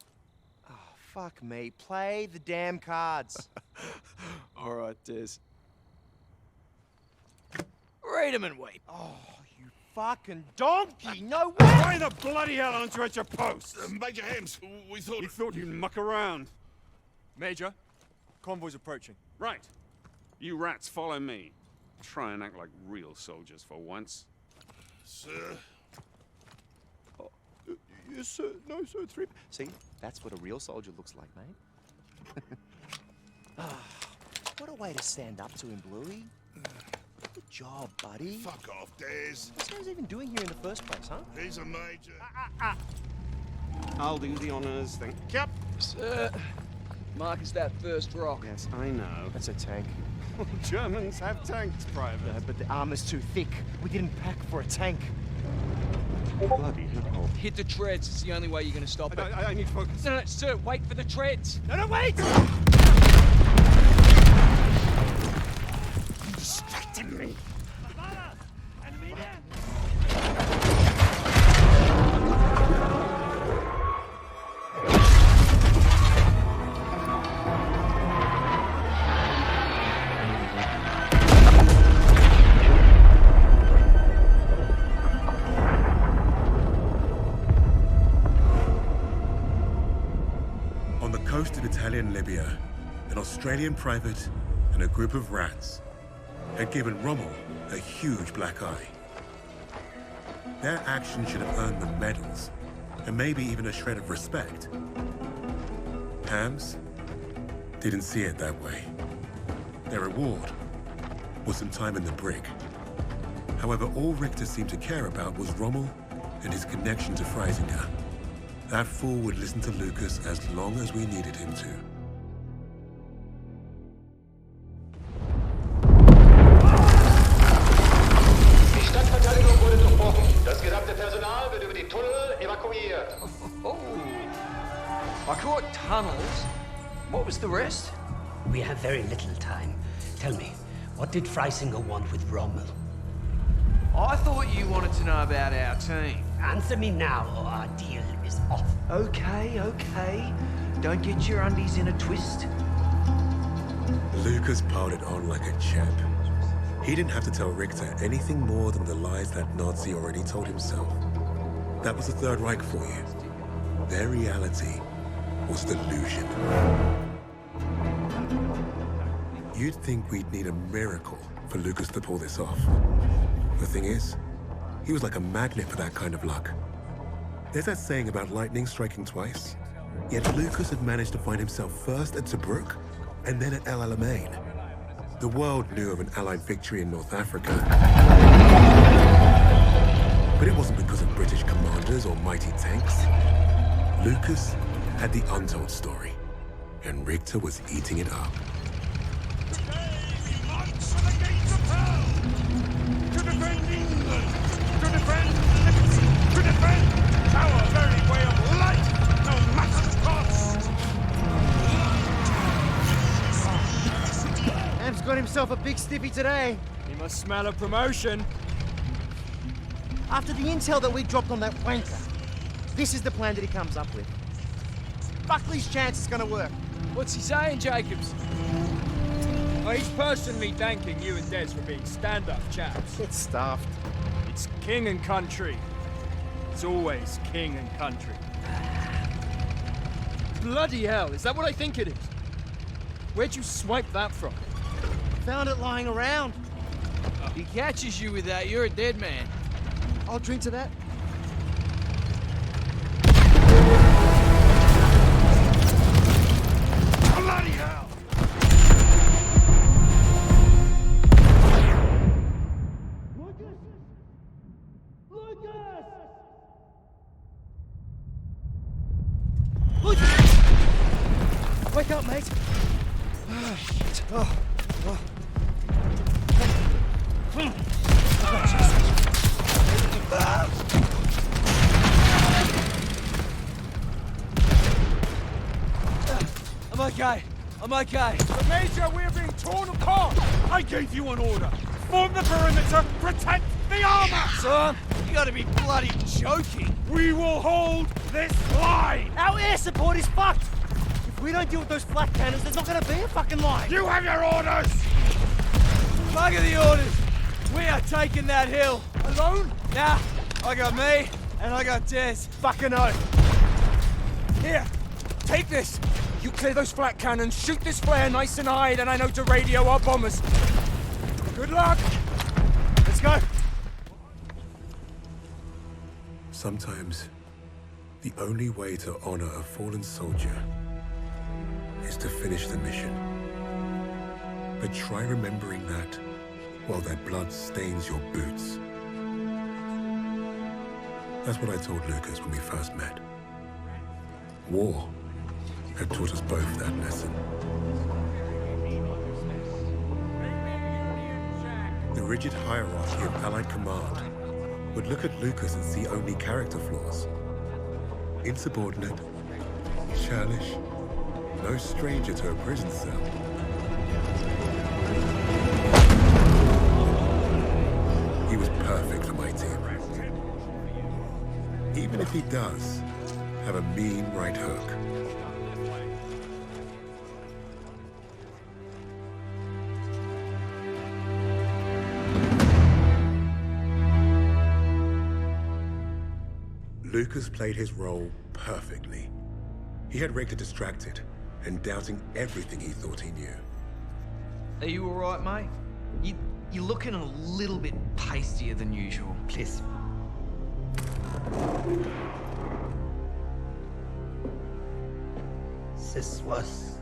Oh, fuck me. Play the damn cards. All right, Des. Read 'em and weep. Oh, you fucking donkey! No way! Why the bloody hell aren't you at your post? Major Hems, we thought... You thought you'd muck around. Major, convoy's approaching. Right. You rats follow me. Try and act like real soldiers for once. Sir... Yes, sir. No, sir. See, that's what a real soldier looks like, mate. What a way to stand up to him, Bluey. Good job, buddy. Fuck off, Des. What's he even doing here in the first place, huh? He's a major. I'll do the honors, thank you. Sir, mark us that first rock. Yes, I know. That's a tank. Germans have tanks, Private. No, but the armor's too thick. We didn't pack for a tank. Bloody hell. Hit the treads. It's the only way you're going to stop it. I need focus. No, sir, wait for the treads. No, wait! You're distracting me. Coast of Italian Libya, an Australian private and a group of rats had given Rommel a huge black eye. Their action should have earned them medals, and maybe even a shred of respect. Hams didn't see it that way. Their reward was some time in the brig. However, all Richter seemed to care about was Rommel and his connection to Freisinger. That fool would listen to Lucas as long as we needed him to. Die Stadtverteidigung wurde durchbrochen. Das gesamte Personal wird über die Tunnel evakuiert. Oh, I caught tunnels. What was the rest? We have very little time. Tell me, what did Freisinger want with Rommel? I thought you wanted to know about our team. Answer me now, or our deal is off. Okay. Don't get your undies in a twist. Lucas piled it on like a champ. He didn't have to tell Richter anything more than the lies that Nazi already told himself. That was the Third Reich for you. Their reality was delusion. You'd think we'd need a miracle for Lucas to pull this off. The thing is, he was like a magnet for that kind of luck. There's that saying about lightning striking twice. Yet Lucas had managed to find himself first at Tobruk and then at El Alamein. The world knew of an Allied victory in North Africa. But it wasn't because of British commanders or mighty tanks. Lucas had the untold story, and Richter was eating it up. To defend England! To defend liberty, to defend our very way of life, no matter the cost. Amp's got himself a big stiffy today. He must smell a promotion. After the intel that we dropped on that wanker, this is the plan that he comes up with. Buckley's chance it's gonna work. What's he saying, Jacobs? Oh, he's personally thanking you and Des for being stand-up chaps. It's stuffed. It's king and country. It's always king and country. Bloody hell, is that what I think it is? Where'd you swipe that from? Found it lying around. If he catches you with that, you're a dead man. I'll drink to that. Bloody hell! Wake up, mate. Oh. I'm okay. I'm okay. But Major, we're being torn apart! I gave you an order! Form the perimeter, protect the armor! Son, you gotta be bloody joking. We will hold this line! Our air support is fucked! If we don't deal with those flak cannons, there's not gonna be a fucking line! You have your orders! Bugger the orders! We are taking that hill. Alone? Nah, I got me, and I got Des. Fucking oath! Here, take this! You clear those flak cannons, shoot this flare nice and high, then I know to radio our bombers. Good luck! Let's go! Sometimes, the only way to honor a fallen soldier is to finish the mission. But try remembering that while that blood stains your boots. That's what I told Lucas when we first met. War had taught us both that lesson. The rigid hierarchy of Allied command would look at Lucas and see only character flaws. Insubordinate, churlish, no stranger to a prison cell. He was perfect for my team. Even if he does have a mean right hook. Lucas played his role perfectly. He had Richter distracted and doubting everything he thought he knew. Are you alright, mate? You're looking a little bit pastier than usual. Please. This was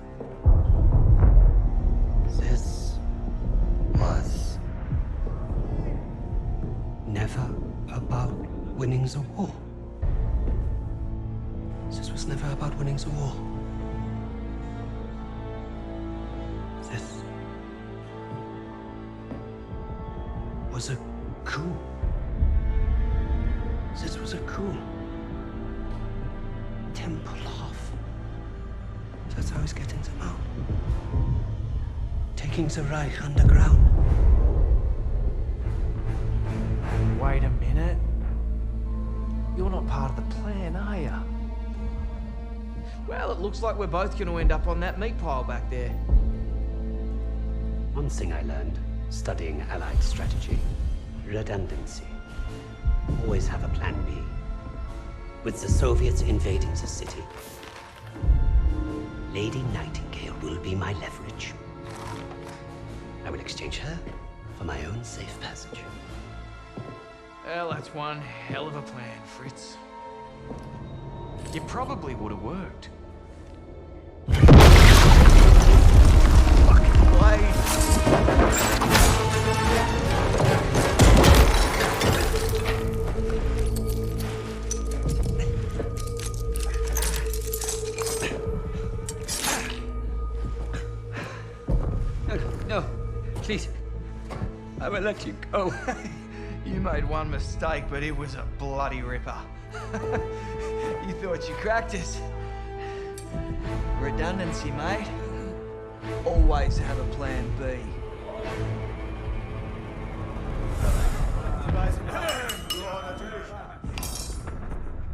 never about winning the war. This was never about winning the war. This was a coup. This was a coup. Tempelhof. That's how he's getting them out. Taking the Reich underground. Wait a minute. You're not part of the plan, are you? Well, it looks like we're both going to end up on that meat pile back there. One thing I learned studying Allied strategy: redundancy. Always have a plan B. With the Soviets invading the city, Lady Nightingale will be my leverage. I will exchange her for my own safe passage. Well, that's one hell of a plan, Fritz. It probably would have worked. Fucking blade! No, please. I will let you go. You made one mistake, but it was a bloody ripper. You thought you cracked us. Redundancy, mate. Always have a plan B.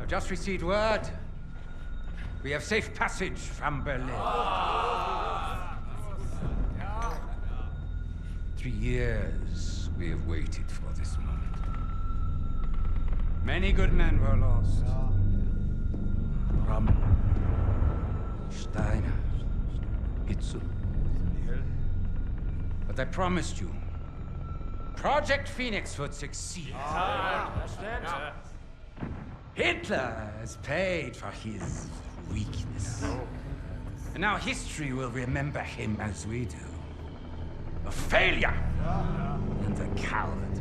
I've just received word. We have safe passage from Berlin. 3 years we have waited for this moment. Many good men were lost. Rommel, Steiner, Hitzel. But I promised you, Project Phoenix would succeed. Hitler has paid for his weakness. And now history will remember him as we do. A failure and a coward.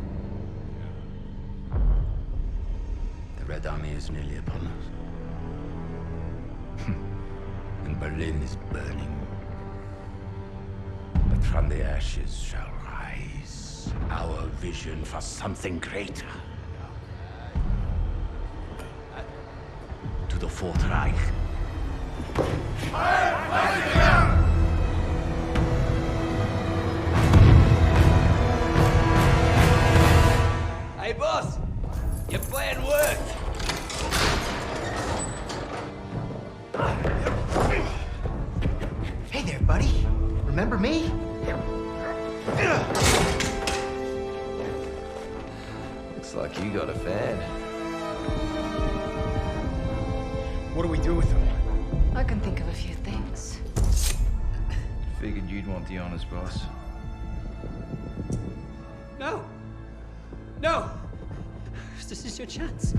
The Red Army is nearly upon us. And Berlin is burning. But from the ashes shall rise our vision for something greater. To the Fourth Reich. Hey, boss! Your plan worked! Hey there, buddy. Remember me? Looks like you got a fan. What do we do with him? I can think of a few things. Figured you'd want the honors, boss. No! No! This is your chance.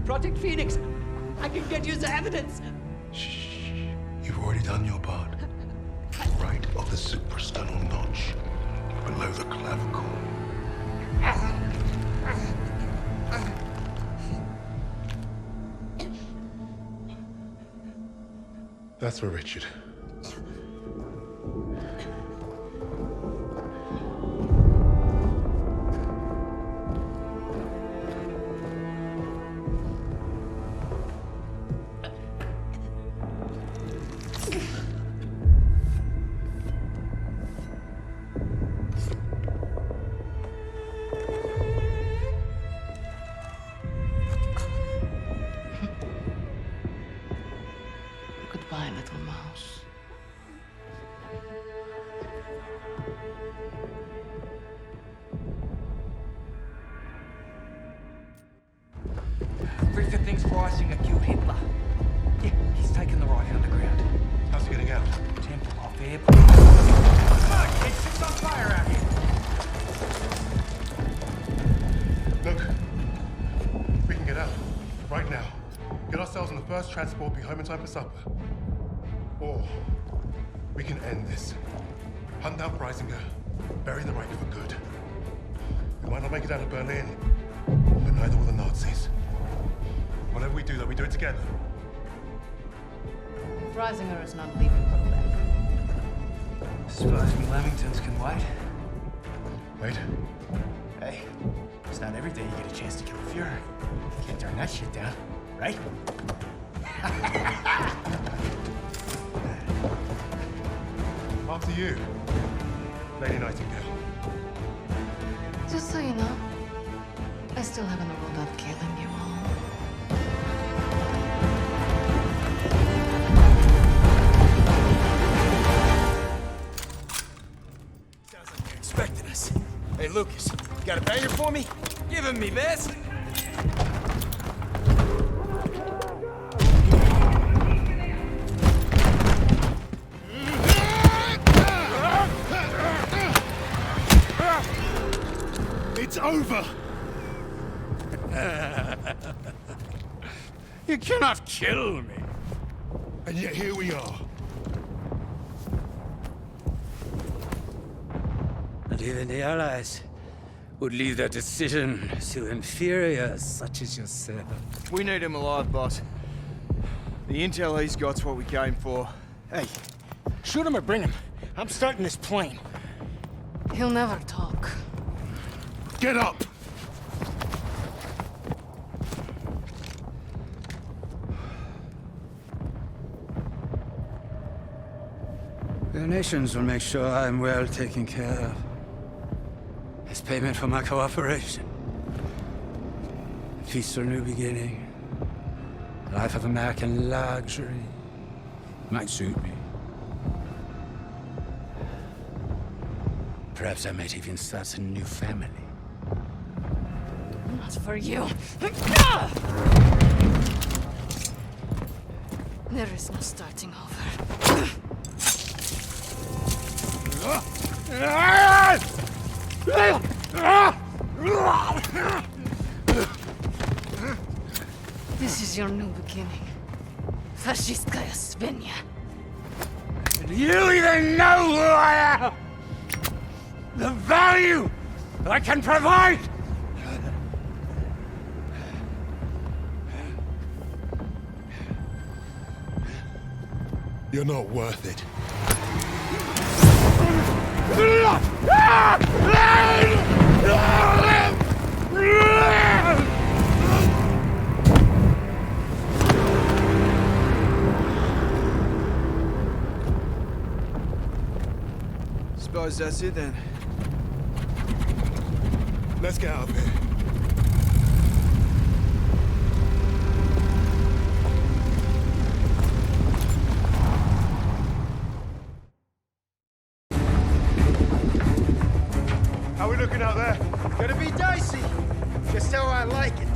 Project Phoenix! I can get you the evidence! You've already done your part. Right of the suprasternal notch, below the clavicle. That's for Richard. Goodbye, little mouse. Richter thinks Reisinger killed Hitler. Yeah, he's taken the right underground. How's he getting out? Temple off airport. It's on fire out here. Look, we can get out right now. Get ourselves on the first transport, be home in time for supper. Or we can end this. Hunt down Reisinger, bury the Riker for good. We might not make it out of Berlin, but neither will the Nazis. Whatever we do, though, we do it together. If Reisinger is not leaving Berlin. Supposing Lamingtons can wait. Wait. Hey, it's not every day you get a chance to kill a Fuhrer. Can't turn that shit down, right? After you, Lady Nightingale. Just so you know, I still haven't ruled out killing you all. Sounds like you're expecting us. Hey, Lucas, you got a banger for me? Give him me best. It's over! You cannot kill me. And yet here we are. And even the Allies would leave their decision to inferiors such as yourself. We need him alive, boss. The intel he's got's what we came for. Hey, shoot him or bring him. I'm starting this plane. He'll never talk. Get up! The nations will make sure I'm well taken care of. As payment for my cooperation. A peaceful new beginning. A life of American luxury. Might suit me. Perhaps I might even start a new family. Not for you. There is no starting over. This is your new beginning. Fascistkaya Svenja. Do you even know who I am? The value I can provide? You're not worth it. Suppose that's it then. Let's get out of here. How are we looking out there? Gonna be dicey. Just how I like it.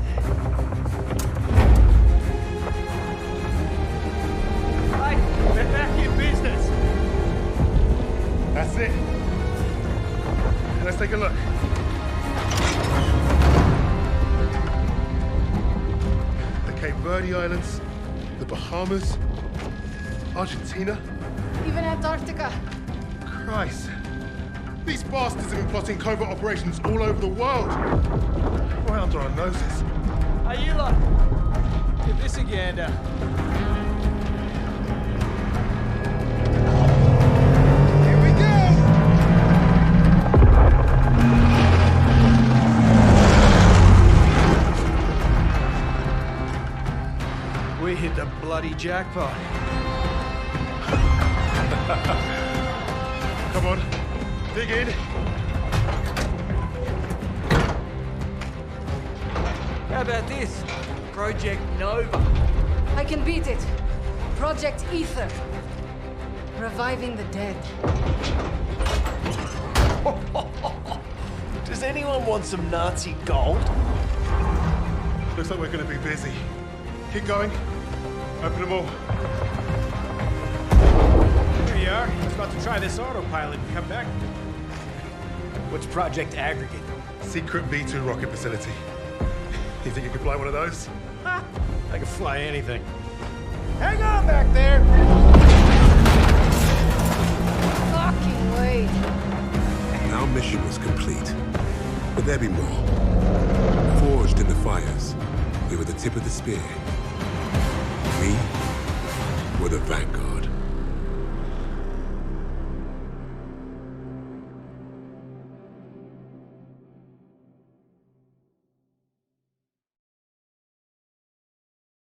Right, we're back in business. That's it. Let's take a look. The Cape Verde Islands, the Bahamas, Argentina. Even Antarctica. Christ. These bastards have been plotting covert operations all over the world. Right under our noses. Ayula, get this again. Here we go! We hit the bloody jackpot. Come on, dig in. How about this? Project Nova. I can beat it. Project Ether. Reviving the dead. Does anyone want some Nazi gold? Looks like we're going to be busy. Keep going. Open them all. Here you are. I was about to try this autopilot and come back. What's Project Aggregate? Secret V2 rocket facility. You think you could fly one of those? Ha! I can fly anything. Hang on back there! Fucking wait. Our mission was complete, but there'd be more. Forged in the fires, we were the tip of the spear. We were the Vanguard.